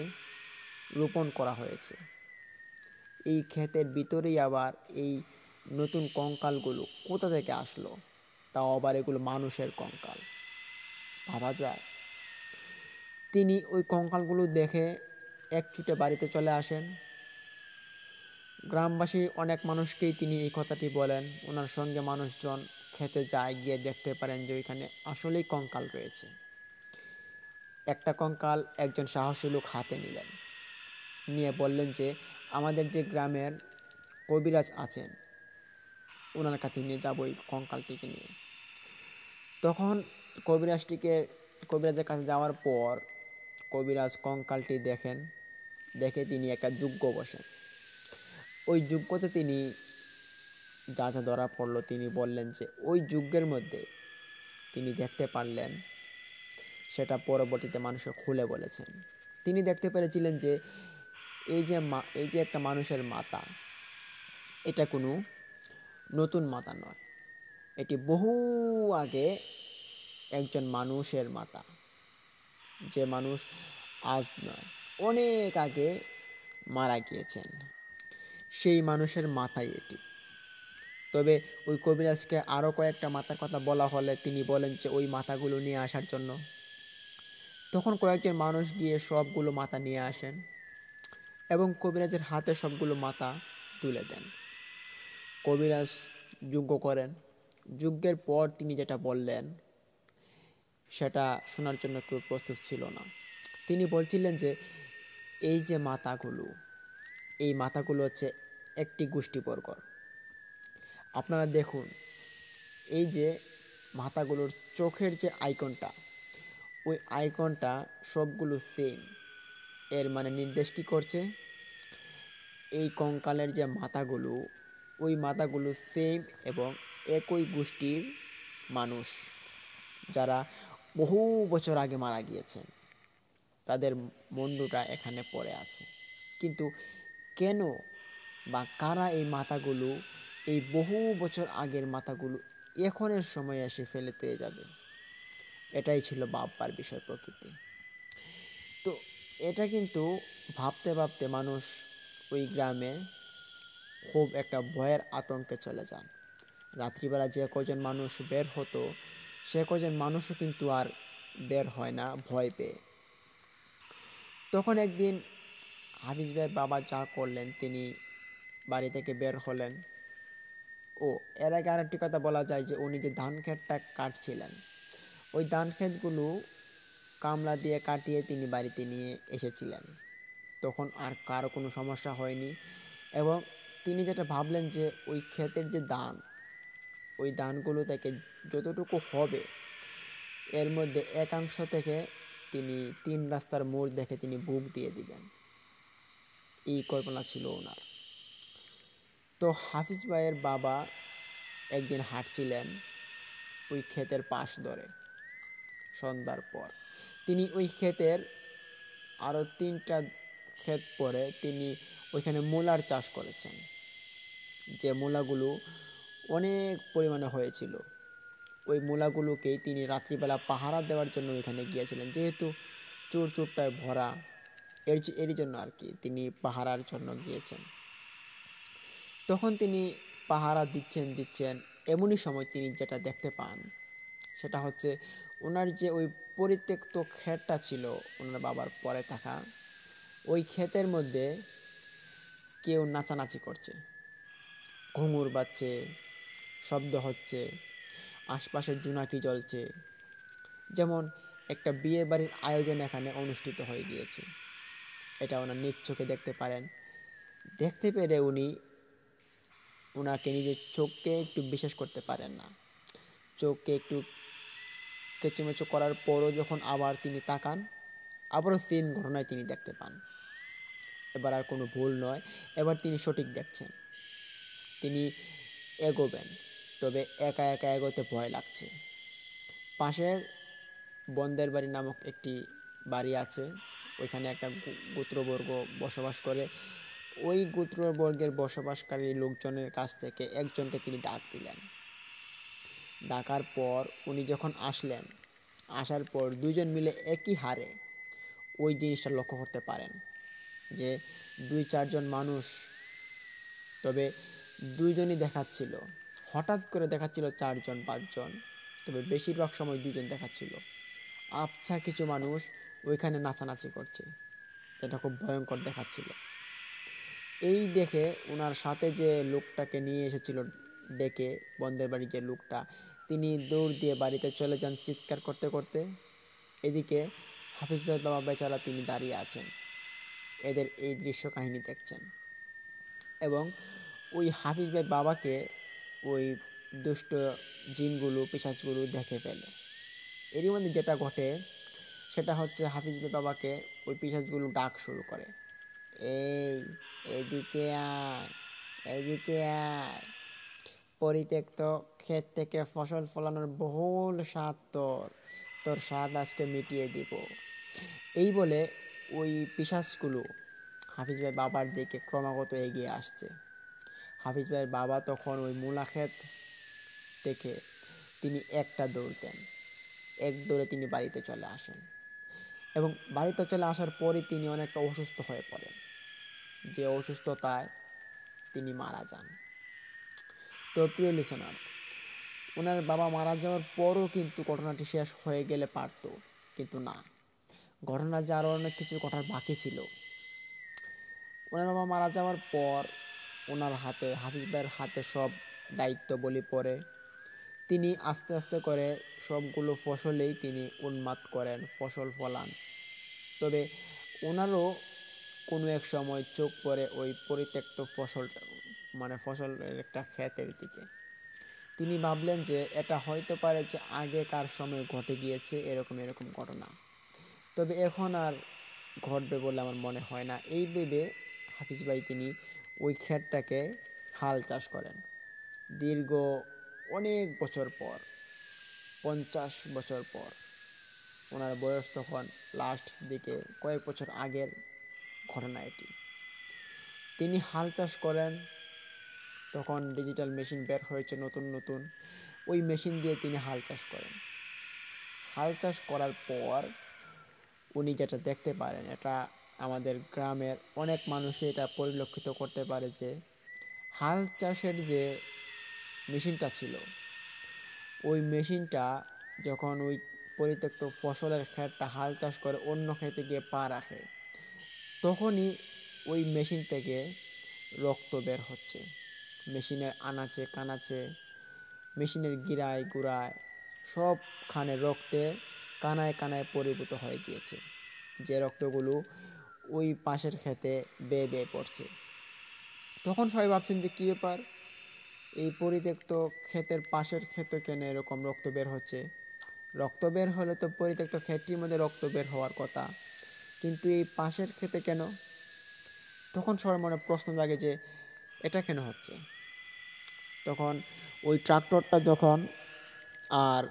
রোপণ করা হয়েছে। এই ক্ষেতের ভিতরেই আবার এই নতুন কঙ্কালগুলো কোথা থেকে আসলো, তাও আবার এগুলো মানুষের কঙ্কাল, ভাবা যায়। তিনি ওই কঙ্কালগুলো দেখে একছুটে বাড়িতে চলে আসেন। গ্রামবাসী অনেক মানুষকেই তিনি এই কথাটি বলেন। ওনার সঙ্গে মানুষজন খেতে যায়, গিয়ে দেখতে পারেন যে ওইখানে আসলেই কঙ্কাল রয়েছে। একটা কঙ্কাল একজন সাহসী লোক হাতে নিলেন, নিয়ে বললেন যে আমাদের যে গ্রামের কবিরাজ আছেন ওনার কাছে নিয়ে যাবো এই কঙ্কালটিকে নিয়ে। তখন কবিরাজের কাছে যাওয়ার পর কবিরাজ কঙ্কালটি দেখেন, দেখে তিনি একটা যজ্ঞ বসেন। ওই যজ্ঞতে তিনি যা যা ধরা পড়লো তিনি বললেন যে ওই যজ্ঞের মধ্যে তিনি দেখতে পারলেন, সেটা পরবর্তীতে মানুষকে খুলে বলেছেন। তিনি দেখতে পেরেছিলেন যে এই যে একটা মানুষের মাথা, এটা কোনো নতুন মাথা নয়, এটি বহু আগে একজন মানুষের মাথা, যে মানুষ আজ নয় অনেক আগে মারা গিয়েছেন, সেই মানুষের মাথাই এটি। তবে ওই কবিরাজকে আরও কয়েকটা মাথার কথা বলা হলে তিনি বলেন যে ওই মাথাগুলো নিয়ে আসার জন্য। তখন কয়েকজন মানুষ গিয়ে সবগুলো মাথা নিয়ে আসেন এবং কবিরাজের হাতে সবগুলো মাথা তুলে দেন। কবিরাজ যজ্ঞ করেন। যজ্ঞের পর তিনি যেটা বললেন সেটা শোনার জন্য কেউ প্রস্তুত ছিল না। তিনি বলছিলেন যে এই যে মাথাগুলো, এই মাথাগুলো হচ্ছে একটি গোষ্ঠীবর্গর। আপনারা দেখুন এই যে মাথাগুলোর চোখের যে আইকনটা, ওই আইকনটা সবগুলো সেম। এর মানে নির্দেশ কী করছে, এই কঙ্কালের যে মাথাগুলো, ওই মাথাগুলো সেম এবং একই গোষ্ঠীর মানুষ যারা বহু বছর আগে মারা গিয়েছেন, তাদের মুন্ডুটা এখানে পড়ে আছে। কিন্তু কেন বা কারা এই মাথাগুলো, এই বহু বছর আগের মাথাগুলো এখনের সময় এসে ফেলে দিয়ে যাবে, এটাই ছিল ভাববার বিষয় প্রকৃতি। তো এটা কিন্তু ভাবতে ভাবতে মানুষ ওই গ্রামে খুব একটা ভয়ের আতঙ্কে চলে যান। রাত্রিবেলা যে কজন মানুষ বের হতো সে কজন মানুষও কিন্তু আর বের হয় না ভয় পেয়ে। তখন একদিন হাফিজ ভাইয়ের বাবা যা করলেন, তিনি বাড়ি থেকে বের হলেন। ও এর আগে আরেকটি কথা বলা যায় যে উনি যে ধান ক্ষেতটা কাটছিলেন, ওই ধান ক্ষেতগুলো কামলা দিয়ে কাটিয়ে তিনি বাড়িতে নিয়ে এসেছিলেন। তখন আর কারো কোনো সমস্যা হয়নি এবং তিনি যেটা ভাবলেন যে ওই ক্ষেতের যে ধান, ওই ধানগুলো থেকে যতটুকু হবে এর মধ্যে একাংশ থেকে তিনি 3 রাস্তার মোড় দেখে তিনি বুক দিয়ে দিবেন, এই কল্পনা ছিল ওনার। তো হাফিজ ভাইয়ের বাবা একদিন হাঁটছিলেন ওই ক্ষেতের পাশ ধরে সন্ধ্যার পর। তিনি ওই ক্ষেতের আরও 3টা ক্ষেত পরে তিনি ওইখানে মূলার চাষ করেছেন। যে মূলাগুলো অনেক পরিমাণে হয়েছিল। ওই মূলাগুলোকেই তিনি রাত্রিবেলা পাহারা দেওয়ার জন্য এখানে গিয়েছিলেন, যেহেতু চোর চোরটায় ভরা, এরই জন্য আর কি তিনি পাহারার জন্য গিয়েছেন। তখন তিনি পাহারা দিচ্ছেন, এমনই সময় তিনি যেটা দেখতে পান সেটা হচ্ছে ওনার যে ওই পরিত্যক্ত ক্ষেতটা ছিল ওনার বাবার পরে থাকা, ওই ক্ষেতের মধ্যে কেউ নাচানাচি করছে, ঘুঙুর বাজছে, শব্দ হচ্ছে, আশপাশের জোনাকি জ্বলছে, যেমন একটা বিয়ে বাড়ির আয়োজন এখানে অনুষ্ঠিত হয়ে গিয়েছে। এটা ওনার নিজ চোখে দেখতে পারেন। দেখতে পেরে উনি ওনাকে নিজের চোখকে একটু বিশ্বাস করতে পারেন না। চোখকে একটু কেঁচোমেচো করার পরও যখন আবার তিনি তাকান, আবারও সেম ঘটনায় তিনি দেখতে পান। এবার আর কোনো ভুল নয়, এবার তিনি সঠিক দেখছেন। তিনি এগোবেন, তবে একা একা এগোতে ভয় লাগছে। পাশের বন্দের বাড়ি নামক একটি বাড়ি আছে, ওইখানে একটা গোত্রবর্গ বসবাস করে। ওই গোত্রবর্গের বসবাসকারী লোকজনের কাছ থেকে একজনকে তিনি ডাক দিলেন। ডাকার পর উনি যখন আসলেন, আসার পর দুইজন মিলে একই হারে ওই জিনিসটা লক্ষ্য করতে পারেন যে 2-4 জন মানুষ, তবে দুইজনই দেখাচ্ছিল। হঠাৎ করে দেখাচ্ছিল 4-5 জন, তবে বেশিরভাগ সময় 2জন দেখাচ্ছিল। আবছা কিছু মানুষ ওইখানে নাচানাচি করছে, যেটা খুব ভয়ঙ্কর দেখাচ্ছিল। এই দেখে ওনার সাথে যে লোকটাকে নিয়ে এসেছিল ডেকে, বন্দের বাড়ির যে লোকটা, তিনি দৌড় দিয়ে বাড়িতে চলে যান চিৎকার করতে করতে। এদিকে হাফিজ ভাইয়ের বাবা বেচারা তিনি দাঁড়িয়ে আছেন, এদের এই দৃশ্য কাহিনী দেখছেন। এবং ওই হাফিজ ভাই বাবাকে ওই দুষ্ট জিনগুলো, পিশাচগুলো দেখে ফেলে। এরই মধ্যে যেটা ঘটে সেটা হচ্ছে হাফিজ ভাই বাবাকে ওই পিশাচগুলো ডাক শুরু করে, এই এদিকে আয়, এদিকে আয়, পরিত্যক্ত ক্ষেত থেকে ফসল ফলানোর বহুল স্বাদ তোর স্বাদ আজকে মিটিয়ে দিব। এই বলে ওই পিশাচগুলো হাফিজ ভাই বাবার দিকে ক্রমাগত এগিয়ে আসছে। হাফিজ ভাইয়ের বাবা তখন ওই মূলা ক্ষেত থেকে তিনি একটা দৌড় দেন, এক দৌড়ে তিনি বাড়িতে চলে আসেন। এবং বাড়িতে চলে আসার পরই তিনি অনেকটা অসুস্থ হয়ে পড়েন, যে অসুস্থতায় তিনি মারা যান। তো প্রিয় লিসেনার্স, ওনার বাবা মারা যাওয়ার পরও কিন্তু ঘটনাটি শেষ হয়ে গেলে পারত, কিন্তু না, ঘটনা যে আরও অনেক কিছু ঘটার বাকি ছিল। ওনার বাবা মারা যাওয়ার পর ওনার হাতে, হাফিজ ভাইয়ের হাতে সব দায়িত্ব বলি পড়ে। তিনি আস্তে আস্তে করে সবগুলো ফসলেই তিনি উন্মাদ করেন, ফসল ফলান। তবে ওনারও কোনো এক সময় চোখ পড়ে ওই পরিত্যক্ত ফসলটা, মানে ফসলের একটা ক্ষেতের দিকে। তিনি ভাবলেন যে এটা হয়তো পারে যে আগেকার সময় ঘটে গিয়েছে এরকম এরকম ঘটনা, তবে এখন আর ঘটবে বলে আমার মনে হয় না। এই ভেবে হাফিজ ভাই তিনি ওই ক্ষেতটাকে হাল চাষ করেন। দীর্ঘ অনেক বছর পর, 50 বছর পর, ওনার বয়স তখন লাস্ট দিকে, কয়েক বছর আগের ঘটনা এটি। তিনি হাল চাষ করেন, তখন ডিজিটাল মেশিন বের হয়েছে নতুন নতুন, ওই মেশিন দিয়ে তিনি হাল চাষ করেন। হাল চাষ করার পর উনি যেটা দেখতে পারেন, এটা আমাদের গ্রামের অনেক মানুষই এটা পরিলক্ষিত করতে পারে যে হাল চাষের যে মেশিনটা ছিল, ওই মেশিনটা যখন ওই পরিত্যক্ত ফসলের ক্ষেতটা হাল চাষ করে অন্য ক্ষেতে গিয়ে পা রাখে, তখনই ওই মেশিন থেকে রক্ত বের হচ্ছে। মেশিনের আনাচে কানাচে, মেশিনের গিরায় গুড়ায় সবখানে রক্তে কানায় কানায় পরিভূত হয়ে গিয়েছে, যে রক্তগুলো ওই পাশের ক্ষেতে বেয়ে বেয়ে পড়ছে। তখন সবাই ভাবছেন যে কী ব্যাপার, এই পরিত্যক্ত ক্ষেতের পাশের ক্ষেতে কেন এরকম রক্ত বের হচ্ছে? রক্ত বের হলে তো পরিত্যক্ত ক্ষেতটির মধ্যে রক্ত বের হওয়ার কথা, কিন্তু এই পাশের ক্ষেতে কেন? তখন সবার মনে প্রশ্ন জাগে যে এটা কেন হচ্ছে। তখন ওই ট্রাক্টরটা যখন আর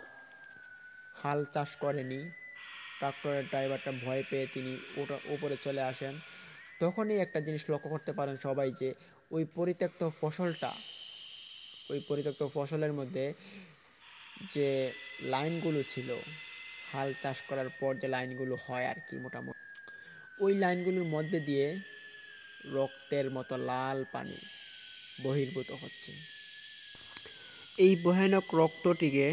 হাল চাষ করেনি, ট্রাক্টরের ড্রাইভারটা ভয় পেয়ে তিনি উপরে চলে আসেন। তখনই একটা জিনিস লক্ষ্য করতে পারেন সবাই, যে ওই পরিত্যক্ত ফসলটা, ওই পরিত্যক্ত ফসলের মধ্যে যে লাইনগুলো ছিল, হাল চাষ করার পর যে লাইনগুলো হয় আর কি, মোটামুটি ওই লাইনগুলোর মধ্যে দিয়ে রক্তের মতো লাল পানি বহির্ভূত হচ্ছে। এই ভয়ানক রক্তটিকে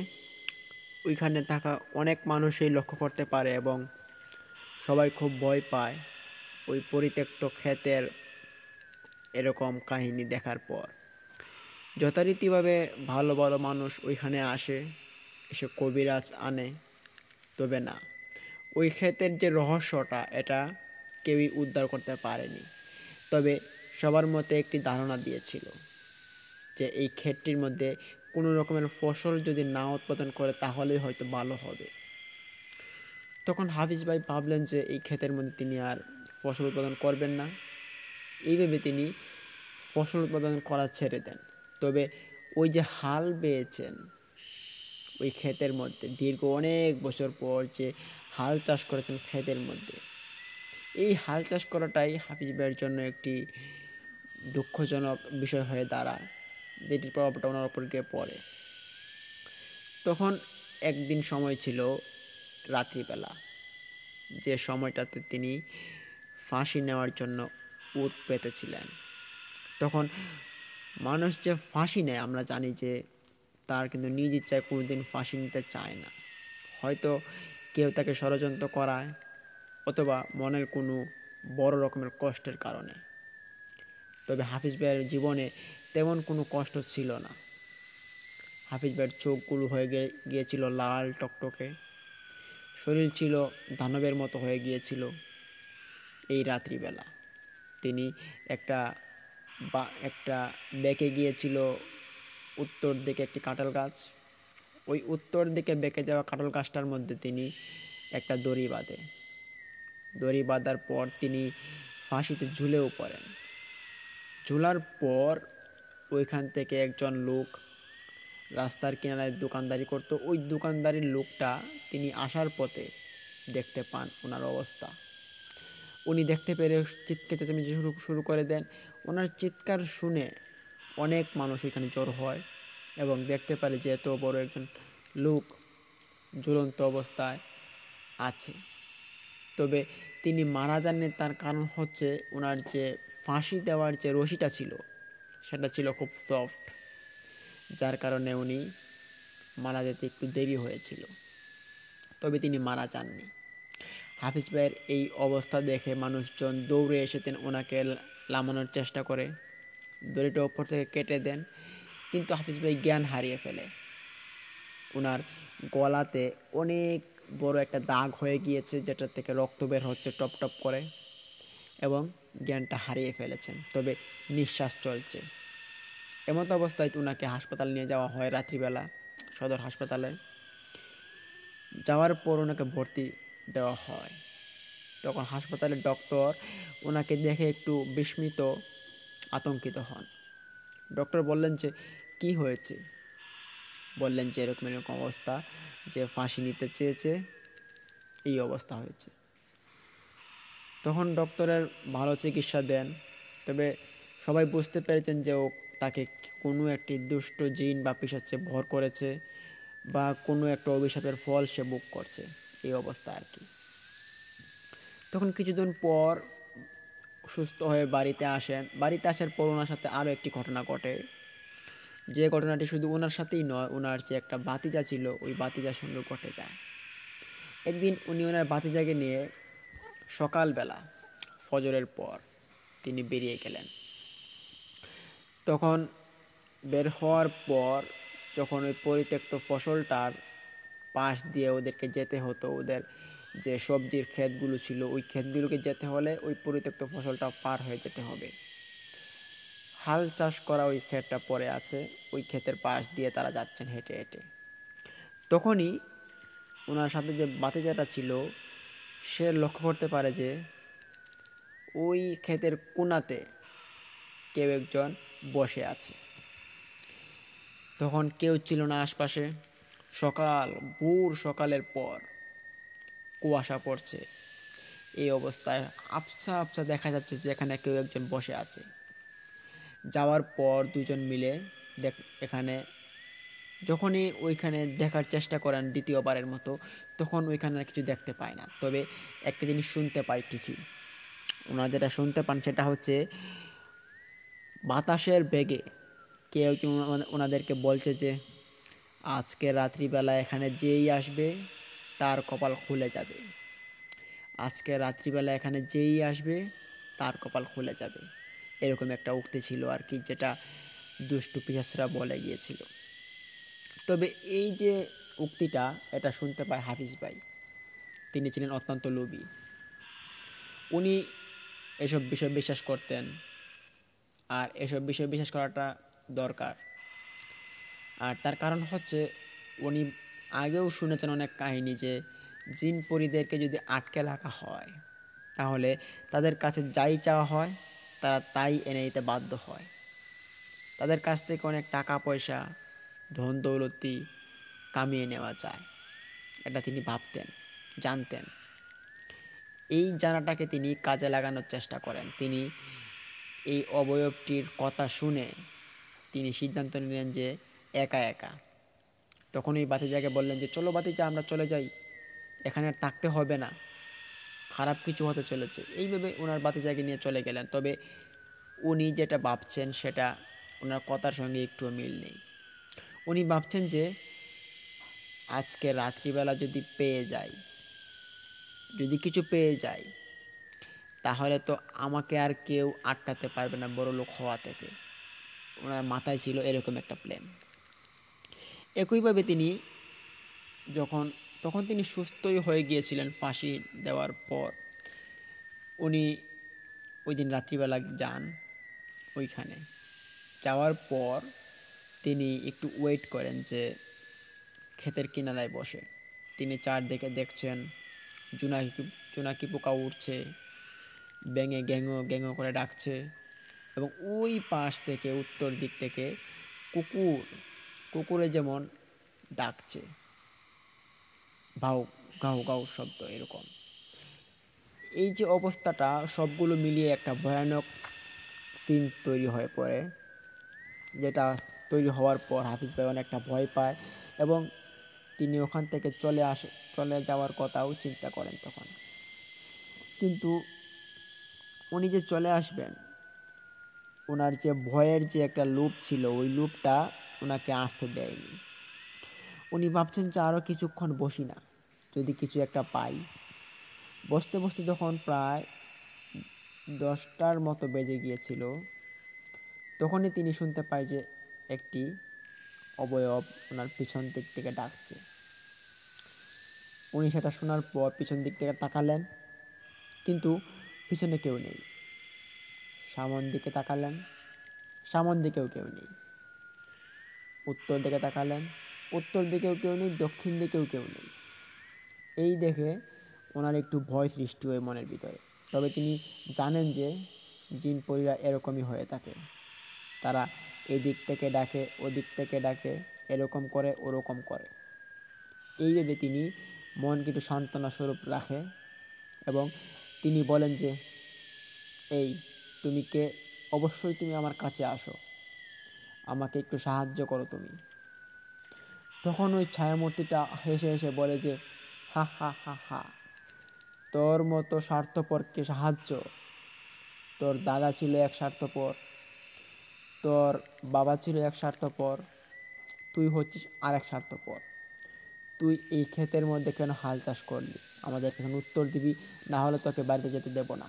ওইখানে থাকা অনেক মানুষই লক্ষ্য করতে পারে এবং সবাই খুব ভয় পায় ওই পরিত্যক্ত ক্ষেতের এরকম কাহিনী দেখার পর। যথারীতিভাবে ভালো ভালো মানুষ ওইখানে আসে, এসে কবিরাজ আনে, তবে না, ওই ক্ষেতের যে রহস্যটা এটা কেউই উদ্ধার করতে পারেনি। তবে সবার মতে একটি ধারণা দিয়েছিল যে এই ক্ষেতটির মধ্যে কোনো রকমের ফসল যদি না উৎপাদন করে তাহলেই হয়তো ভালো হবে। তখন হাফিজ ভাই ভাবলেন যে এই ক্ষেতের মধ্যে তিনি আর ফসল উৎপাদন করবেন না। এইভাবে তিনি ফসল উৎপাদন করা ছেড়ে দেন। তবে ওই যে হাল বেয়েছেন ওই ক্ষেতের মধ্যে, দীর্ঘ অনেক বছর পর যে হাল চাষ করেছেন ক্ষেতের মধ্যে, এই হাল চাষ করাটাই হাফিজ ভাইয়ের জন্য একটি দুঃখজনক বিষয় হয়ে দাঁড়ায়, যেটির প্রভাবটা ওনার ওপর গিয়ে পড়ে। তখন একদিন সময় ছিল রাত্রিবেলা, যে সময়টাতে তিনি ফাঁসি নেওয়ার জন্য উত পেতেছিলেন। তখন মানুষ যে ফাঁসি নেয় আমরা জানি যে তার কিন্তু নিজ ইচ্ছায় কোনোদিন ফাঁসি নিতে চায় না। হয়তো কেউ তাকে ষড়যন্ত্র করায় অথবা মনের কোনো বড় রকমের কষ্টের কারণে। তবে হাফিজ ভাইয়ের জীবনে তেমন কোনো কষ্ট ছিল না। হাফিজ ভাইয়ের চোখগুলো হয়ে গিয়েছিল লাল টকটকে, শরীর ছিল দানবের মতো হয়ে গিয়েছিল। এই রাত্রিবেলা তিনি একটা বেঁকে গিয়েছিল উত্তর দিকে একটি কাঁঠাল গাছ। ওই উত্তর দিকে বেঁকে যাওয়া কাঁঠাল গাছটার মধ্যে তিনি একটা দড়ি বাঁধে। দড়ি বাঁধার পর তিনি ফাঁসিতে ঝুলেও পড়েন। ঝুলার পর ওইখান থেকে একজন লোক রাস্তার কিনারায় দোকানদারি করতো, ওই দোকানদারির লোকটা তিনি আসার পথে দেখতে পান ওনার অবস্থা। উনি দেখতে পেরে চিৎকার চেঁচামেচি শুরু করে দেন। ওনার চিৎকার শুনে অনেক মানুষ এখানে জড়ো হয় এবং দেখতে পারে যে এত বড় একজন লোক ঝুলন্ত অবস্থায় আছে। তবে তিনি মারা যাননি, তার কারণ হচ্ছে ওনার যে ফাঁসি দেওয়ার যে রশিটা ছিল সেটা ছিল খুব সফট, যার কারণে উনি মারা যেতে একটু দেরি হয়েছিল। তবে তিনি মারা যাননি। হাফিজ ভাইয়ের এই অবস্থা দেখে মানুষজন দৌড়ে এসেছেন, ওনাকে লামানোর চেষ্টা করে, দড়িটা ওপর থেকে কেটে দেন, কিন্তু হাফিজ ভাই জ্ঞান হারিয়ে ফেলে। ওনার গলাতে অনেক বড় একটা দাগ হয়ে গিয়েছে, যেটা থেকে রক্ত বের হচ্ছে টপ টপ করে, এবং জ্ঞানটা হারিয়ে ফেলেছেন। তবে নিঃশ্বাস চলছে। এমতো অবস্থায় ওনাকে হাসপাতাল নিয়ে যাওয়া হয় রাত্রিবেলা, সদর হাসপাতালে। যাওয়ার পর ওনাকে ভর্তি দেওয়া হয়। তখন হাসপাতালের ডক্টর ওনাকে দেখে একটু বিস্মিত, আতঙ্কিত হন। ডক্টর বললেন যে কি হয়েছে? বললেন যে এরকম এরকম অবস্থা, যে ফাঁসি নিতে চেয়েছে, এই অবস্থা হয়েছে। তখন ডক্টরের ভালো চিকিৎসা দেন। তবে সবাই বুঝতে পেরেছেন যে তাকে কোনো একটি দুষ্ট জিন বা পিশাচে ভর করেছে, বা কোনো একটা অভিশাপের ফল সে ভোগ করছে, এই অবস্থা আর কি। তখন কিছুদিন পর সুস্থ হয়ে বাড়িতে আসেন। বাড়িতে আসার পর ওনার সাথে আরও একটি ঘটনা ঘটে, যে ঘটনাটি শুধু ওনার সাথেই নয়, ওনার যে একটা ভাতিজা ছিল ওই ভাতিজার সঙ্গে ঘটে যায়। একদিন উনি ওনার ভাতিজাকে নিয়ে সকালবেলা ফজরের পর তিনি বেরিয়ে গেলেন। তখন বের হওয়ার পর যখন ওই পরিত্যক্ত ফসলটার পাশ দিয়ে ওদেরকে যেতে হতো, ওদের যে সবজির ক্ষেতগুলো ছিল ওই ক্ষেতগুলোকে যেতে হলে ওই পরিত্যক্ত ফসলটা পার হয়ে যেতে হবে। হাল চাষ করা ওই ক্ষেতটা পড়ে আছে, ওই ক্ষেতের পাশ দিয়ে তারা যাচ্ছেন হেঁটে হেঁটে। তখনই ওনার সাথে যে ভাতিজাটা ছিল সে লক্ষ্য করতে পারে যে ওই ক্ষেতের কোণাতে কেউ একজন বসে আছে। তখন কেউ ছিল না আশপাশে। ভোর সকালের পর কুয়াশা পড়ছে। এই অবস্থায় আবছা আবছা দেখা যাচ্ছে যে এখানে কেউ একজন বসে আছে। যাওয়ার পর দুজন মিলে এখানে যখনই ওইখানে দেখার চেষ্টা করেন দ্বিতীয়বারের মতো, তখন ওইখানে আর কিছু দেখতে পায় না। তবে একটা জিনিস শুনতে পায় ঠিকই। ওনারা যেটা শুনতে পান সেটা হচ্ছে বাতাসের বেগে কেউ কেউ ওনাদেরকে বলছে যে আজকে রাত্রিবেলা এখানে যেই আসবে তার কপাল খুলে যাবে, আজকে রাত্রিবেলা এখানে যেই আসবে তার কপাল খুলে যাবে। এরকম একটা উক্তি ছিল আর কি, যেটা দুষ্টু পিশাচরা বলে গিয়েছিল। তবে এই যে উক্তিটা, এটা শুনতে পায় হাফিজ ভাই। তিনি ছিলেন অত্যন্ত লোভী। উনি এসব বিষয় বিশ্বাস করতেন, আর এসব বিষয় বিশ্বাস করাটা দরকার। আর তার কারণ হচ্ছে উনি আগেও শুনেছেন অনেক কাহিনী যে জিন পরীদেরকে যদি আটকে রাখা হয় তাহলে তাদের কাছে যাই চাওয়া হয় তারা তাই এনে দিতে বাধ্য হয়। তাদের কাছ থেকে অনেক টাকা পয়সা, ধন দৌলতি কামিয়ে নেওয়া যায়, এটা তিনি ভাবতেন, জানতেন। এই জানাটাকে তিনি কাজে লাগানোর চেষ্টা করেন। তিনি এই অবয়বটির কথা শুনে তিনি সিদ্ধান্ত নিলেন যে একা একা। তখন এই বাতিজাকে বললেন যে চলো বাতিজা, আমরা চলে যাই, এখানে আর থাকতে হবে না, খারাপ কিছু হতে চলেছে। এইভাবে ওনার বাতিজাকে নিয়ে চলে গেলেন। তবে উনি যেটা ভাবছেন সেটা ওনার কথার সঙ্গে একটুও মিল নেই। উনি ভাবছেন যে আজকে রাত্রিবেলা যদি পেয়ে যাই, যদি কিছু পেয়ে যাই, তাহলে তো আমাকে আর কেউ আটকাতে পারবে না বড় লোক হওয়া থেকে। ওনার মাথায় ছিল এরকম একটা প্ল্যান। একইভাবে তিনি তখন তিনি সুস্থই হয়ে গিয়েছিলেন ফাঁসি দেওয়ার পর। উনি ওই দিন রাত্রিবেলা যান ওইখানে। যাওয়ার পর তিনি একটু ওয়েট করেন যে ক্ষেতের কিনারায় বসে তিনি চারদিকে দেখছেন জোনাকি পোকা উঠছে, ব্যাঙে গ্যাঙো গ্যাঙো করে ডাকছে, এবং ওই পাশ থেকে উত্তর দিক থেকে কুকুরে যেমন ডাকছে, ভাও গাও গাও শব্দ এরকম। এই যে অবস্থাটা, সবগুলো মিলিয়ে একটা ভয়ানক সিন তৈরি হয়ে পড়ে, যেটা তৈরি হওয়ার পর হাফিজ ভাই অনেকটা ভয় পায় এবং তিনি ওখান থেকে চলে যাওয়ার কথাও চিন্তা করেন তখন। কিন্তু উনি যে চলে আসবেন, ওনার যে ভয়ের যে একটা লুপ ছিল, ওই লুপটা ওনাকে আসতে দেয়নি। উনি ভাবছেন যে আরও কিছুক্ষণ বসি না, যদি কিছু একটা পাই। বসতে বসতে যখন প্রায় 10টার মতো বেজে গিয়েছিল, তখনই তিনি শুনতে পায় যে একটি অবয়ব ওনার পিছন দিক থেকে ডাকছে। উনি সেটা শোনার পর পিছন দিক থেকে তাকালেন, কিন্তু পিছনে কেউ নেই। সামন দিকে তাকালেন, সামন দিকেও কেউ নেই। উত্তর দিকে তাকালেন, উত্তর দিকেও কেউ নেই, দক্ষিণ দিকেও কেউ নেই। এই দেখে ওনার একটু ভয় সৃষ্টি হয় মনের ভিতরে। তবে তিনি জানেন যে জিন পরীরা এরকমই হয়ে থাকে, তারা এদিক থেকে ডাকে, ওদিক থেকে ডাকে, এরকম করে ওরকম করে। এই ভেবে তিনি মনকে একটু সান্ত্বনা স্বরূপ রাখে এবং তিনি বলেন যে এই তুমি কে? অবশ্যই তুমি আমার কাছে আসো, আমাকে একটু সাহায্য করো তুমি। তখন ওই ছায়ামূর্তিটা হেসে হেসে বলে যে হা হা হা হা, তোর মতো স্বার্থপরকে সাহায্য? তোর দাদা ছিল এক স্বার্থপর, তোর বাবা ছিল এক স্বার্থপর, তুই হচ্ছিস আর এক স্বার্থপর। তুই এই ক্ষেতের মধ্যে কেন হাল চাষ করলি? আমাদের এখন উত্তর দিবি, না হলে তোকে বাড়িতে যেতে দেব না।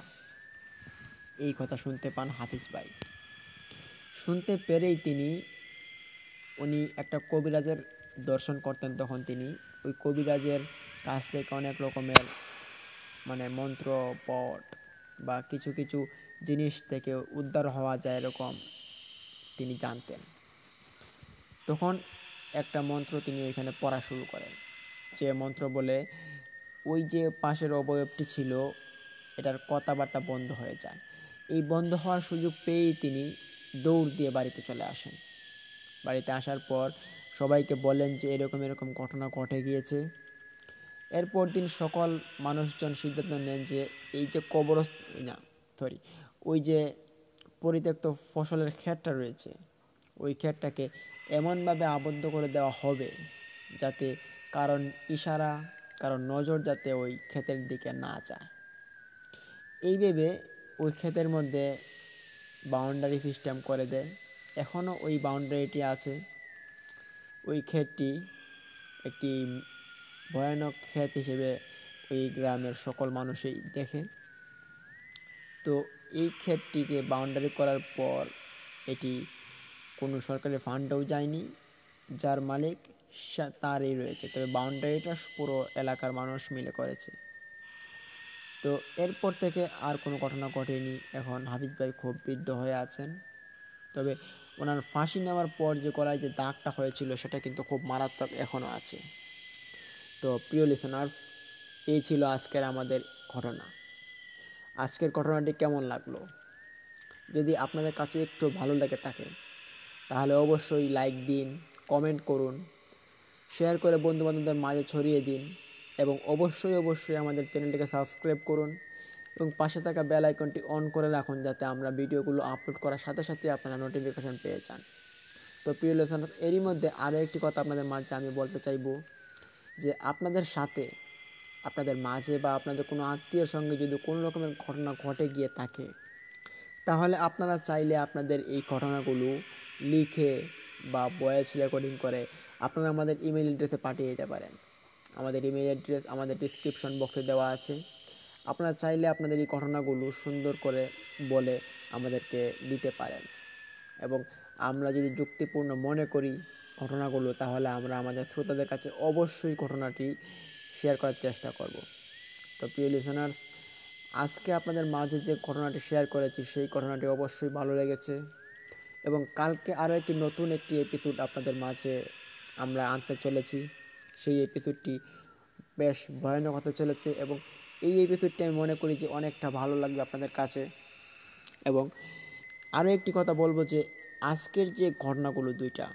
এই কথা শুনতে পান হাফিজ ভাই। শুনতে পেরেই উনি একটা কবিরাজের দর্শন করতেন। তখন তিনি ওই কবিরাজের কাছ থেকে অনেক রকমের মন্ত্র পট বা কিছু কিছু জিনিস থেকে উদ্ধার হওয়া যায় এরকম তিনি জানতেন। তখন একটা মন্ত্র তিনি ওইখানে পড়া শুরু করেন, যে মন্ত্র বলে ওই যে পাশের অবয়বটি ছিল এটার কথাবার্তা বন্ধ হয়ে যায়। এই বন্ধ হওয়ার সুযোগ পেয়েই তিনি দৌড় দিয়ে বাড়িতে চলে আসেন। বাড়িতে আসার পর সবাইকে বলেন যে এরকম এরকম ঘটনা ঘটে গিয়েছে। এরপর দিন সকল মানুষজন সিদ্ধান্ত নেন যে এই যে ওই যে পরিত্যক্ত ফসলের ক্ষেতটা রয়েছে, ওই ক্ষেতটাকে এমনভাবে আবদ্ধ করে দেওয়া হবে যাতে কারণ ইশারা, কারণ নজর যাতে ওই ক্ষেতের দিকে না যায়। এই ভেবে ওই ক্ষেতের মধ্যে বাউন্ডারি সিস্টেম করে দেয়। এখনও ওই বাউন্ডারিটি আছে। ওই ক্ষেতটি একটি ভয়ানক ক্ষেত হিসেবে ওই গ্রামের সকল মানুষই দেখে। তো এই ক্ষেতটিকে বাউন্ডারি করার পর এটি কোনো সরকারি ফান্ডেও যায়নি, যার মালিক তারই রয়েছে, তবে বাউন্ডারিটা পুরো এলাকার মানুষ মিলে করেছে। তো এরপর থেকে আর কোনো ঘটনা ঘটেনি। এখন হাফিজ ভাই খুব বৃদ্ধ হয়ে আছেন, তবে ওনার ফাঁসি নেওয়ার পর যে গলায় যে দাগটা হয়েছিল সেটা কিন্তু খুব মারাত্মক এখনও আছে। তো প্রিয় লিসেনার্স, এই ছিল আজকের আমাদের ঘটনা। আজকের ঘটনাটি কেমন লাগলো? যদি আপনাদের কাছে একটু ভালো লেগে থাকে তাহলে অবশ্যই লাইক দিন, কমেন্ট করুন, শেয়ার করে বন্ধুবান্ধবদের মাঝে ছড়িয়ে দিন এবং অবশ্যই আমাদের চ্যানেলটিকে সাবস্ক্রাইব করুন এবং পাশে থাকা বেল আইকনটি অন করে রাখুন যাতে আমরা ভিডিওগুলো আপলোড করার সাথে সাথে আপনারা নোটিফিকেশান পেয়ে যান। তো প্রিয় লিসেনার, এরই মধ্যে আরও একটি কথা আপনাদের মাঝে আমি বলতে চাইব যে আপনাদের সাথে, আপনাদের মাঝে বা আপনাদের কোনো আত্মীয়ের সঙ্গে যদি কোনো রকমের ঘটনা ঘটে গিয়ে থাকে তাহলে আপনারা চাইলে আপনাদের এই ঘটনাগুলো লিখে বা ভয়েস রেকর্ডিং করে আপনারা আমাদের ইমেল অ্যাড্রেসে পাঠিয়ে দিতে পারেন। আমাদের ইমেল অ্যাড্রেস আমাদের ডিসক্রিপশন বক্সে দেওয়া আছে। আপনারা চাইলে আপনাদের এই ঘটনাগুলো সুন্দর করে বলে আমাদেরকে দিতে পারেন এবং আমরা যদি যুক্তিপূর্ণ মনে করি ঘটনাগুলো তাহলে আমরা আমাদের শ্রোতাদের কাছে অবশ্যই ঘটনাটি শেয়ার করার চেষ্টা করব। তো প্রিয় লিসেনার্স, আজকে আপনাদের মাঝে যে ঘটনাটি শেয়ার করেছি সেই ঘটনাটি অবশ্যই ভালো লেগেছে এবং কালকে আরও একটি নতুন এপিসোড আপনাদের মাঝে আমরা আনতে চলেছি। সেই এপিসোডটি বেশ ভয়ানক হতে চলেছে এবং এই এপিসোডটি আমি মনে করি যে অনেকটা ভালো লাগবে আপনাদের কাছে। এবং আরও একটি কথা বলবো যে আজকের যে ঘটনাগুলো দুইটা,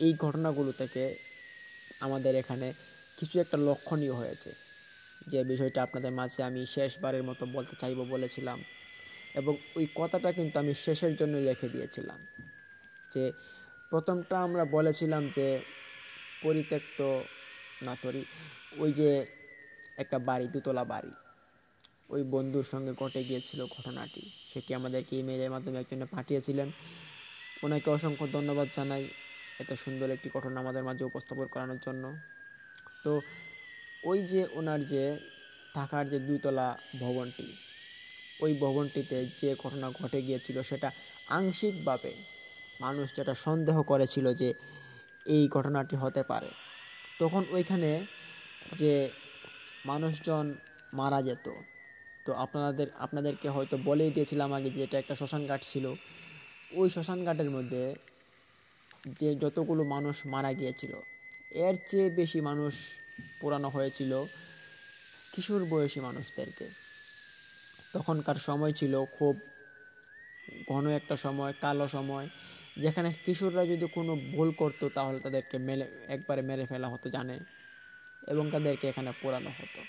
এই ঘটনাগুলো থেকে আমাদের এখানে কিছু একটা লক্ষণীয় হয়েছে, যে বিষয়টা আপনাদের মাঝে আমি শেষবারের মতো বলতে চাইবো বলেছিলাম এবং ওই কথাটা কিন্তু আমি শেষের জন্য রেখে দিয়েছিলাম। যে প্রথমটা আমরা বলেছিলাম যে পরিত্যক্ত ওই যে একটা বাড়ি, দোতলা বাড়ি, ওই বন্ধুর সঙ্গে ঘটে গিয়েছিল ঘটনাটি, সেটি আমাদেরকে ইমেইলের মাধ্যমে একজনে পাঠিয়েছিলেন। ওনাকে অসংখ্য ধন্যবাদ জানাই এত সুন্দর একটি ঘটনা আমাদের মাঝে উপস্থাপন করানোর জন্য। তো ওই যে ওনার যে থাকার যে দুইতলা ভবনটি, ওই ভবনটিতে যে ঘটনা ঘটে গিয়েছিল সেটা আংশিকভাবে মানুষ যেটা সন্দেহ করেছিল যে এই ঘটনাটি হতে পারে, তখন ওইখানে যে মানুষজন মারা যেত। তো আপনাদেরকে হয়তো বলেই দিয়েছিলাম আগে যে এটা একটা শ্মশান ঘাট ছিল। ওই শ্মশান ঘাটের মধ্যে যে যতগুলো মানুষ মারা গিয়েছিল এর চেয়ে বেশি মানুষ পোড়ানো হয়েছিল কিশোর বয়সী মানুষদেরকে। তখনকার সময় ছিল খুব ঘন একটা সময়, কালো সময়, যেখানে কিশোররা যদি কোনো ভুল করতো তাহলে তাদেরকে একবারে মেরে ফেলা হতো জানে এবং তাদেরকে এখানে পোড়ানো হতো।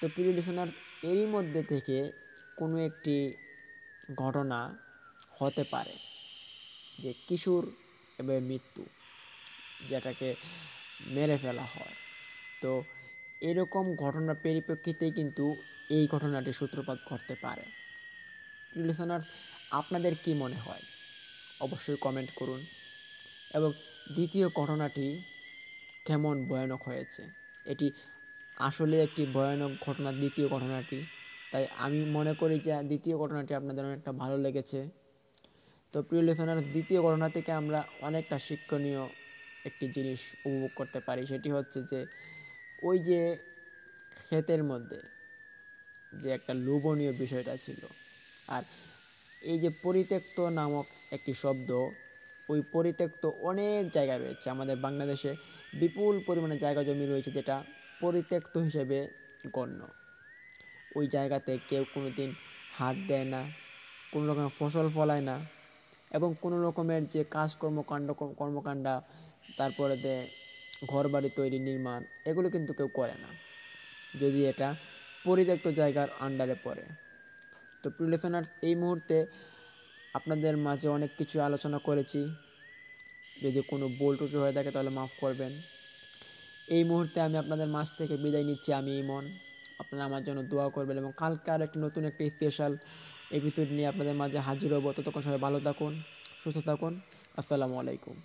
তো প্রিয় লিসেনার, এরই মধ্যে থেকে কোনো একটি ঘটনা হতে পারে যে কিশোর এবং মৃত্যু, যেটাকে মেরে ফেলা হয়। তো এরকম ঘটনার পরিপ্রেক্ষিতেই কিন্তু এই ঘটনাটি সূত্রপাত করতে পারে। লিসেনার, আপনাদের কি মনে হয় অবশ্যই কমেন্ট করুন এবং দ্বিতীয় ঘটনাটি কেমন ভয়ানক হয়েছে। এটি আসলে একটি ভয়ানক ঘটনা, দ্বিতীয় ঘটনাটি, তাই আমি মনে করি যে দ্বিতীয় ঘটনাটি আপনাদের অনেকটা ভালো লেগেছে। তো প্রিয় লিসেনার, দ্বিতীয় ঘটনা থেকে আমরা অনেকটা শিক্ষণীয় একটি জিনিস উপভোগ করতে পারি, সেটি হচ্ছে যে ওই যে ক্ষেতের মধ্যে যে একটা লোভনীয় বিষয়টা ছিল, আর এই যে পরিত্যক্ত নামক একটি শব্দ, ওই পরিত্যক্ত অনেক জায়গা রয়েছে আমাদের বাংলাদেশে, বিপুল পরিমাণে জায়গা জমি রয়েছে যেটা পরিত্যক্ত হিসেবে গণ্য। ওই জায়গাতে কেউ কোনো দিন হাত দেয় না, কোনো রকমের ফসল ফলায় না এবং কোনো রকমের যে কর্মকাণ্ড, তারপরে ঘরবাড়ি তৈরি, নির্মাণ, এগুলো কিন্তু কেউ করে না যদি এটা পরিত্যক্ত জায়গার আন্ডারে পড়ে। তো প্রিয় লিসেনার্স, এই মুহূর্তে আপনাদের মাঝে অনেক কিছু আলোচনা করেছি, যদি কোনো ভুল ত্রুটি হয়ে থাকে তাহলে মাফ করবেন। এই মুহূর্তে আমি আপনাদের মাঝ থেকে বিদায় নিচ্ছি, আমি ইমন। আপনারা আমার জন্য দোয়া করবেন এবং কালকে আর নতুন একটা স্পেশাল এপিসোড নিয়ে আপনাদের মাঝে হাজির হব। ততক্ষণ সবাই ভালো থাকুন, সুস্থ থাকুন। আসসালামু আলাইকুম।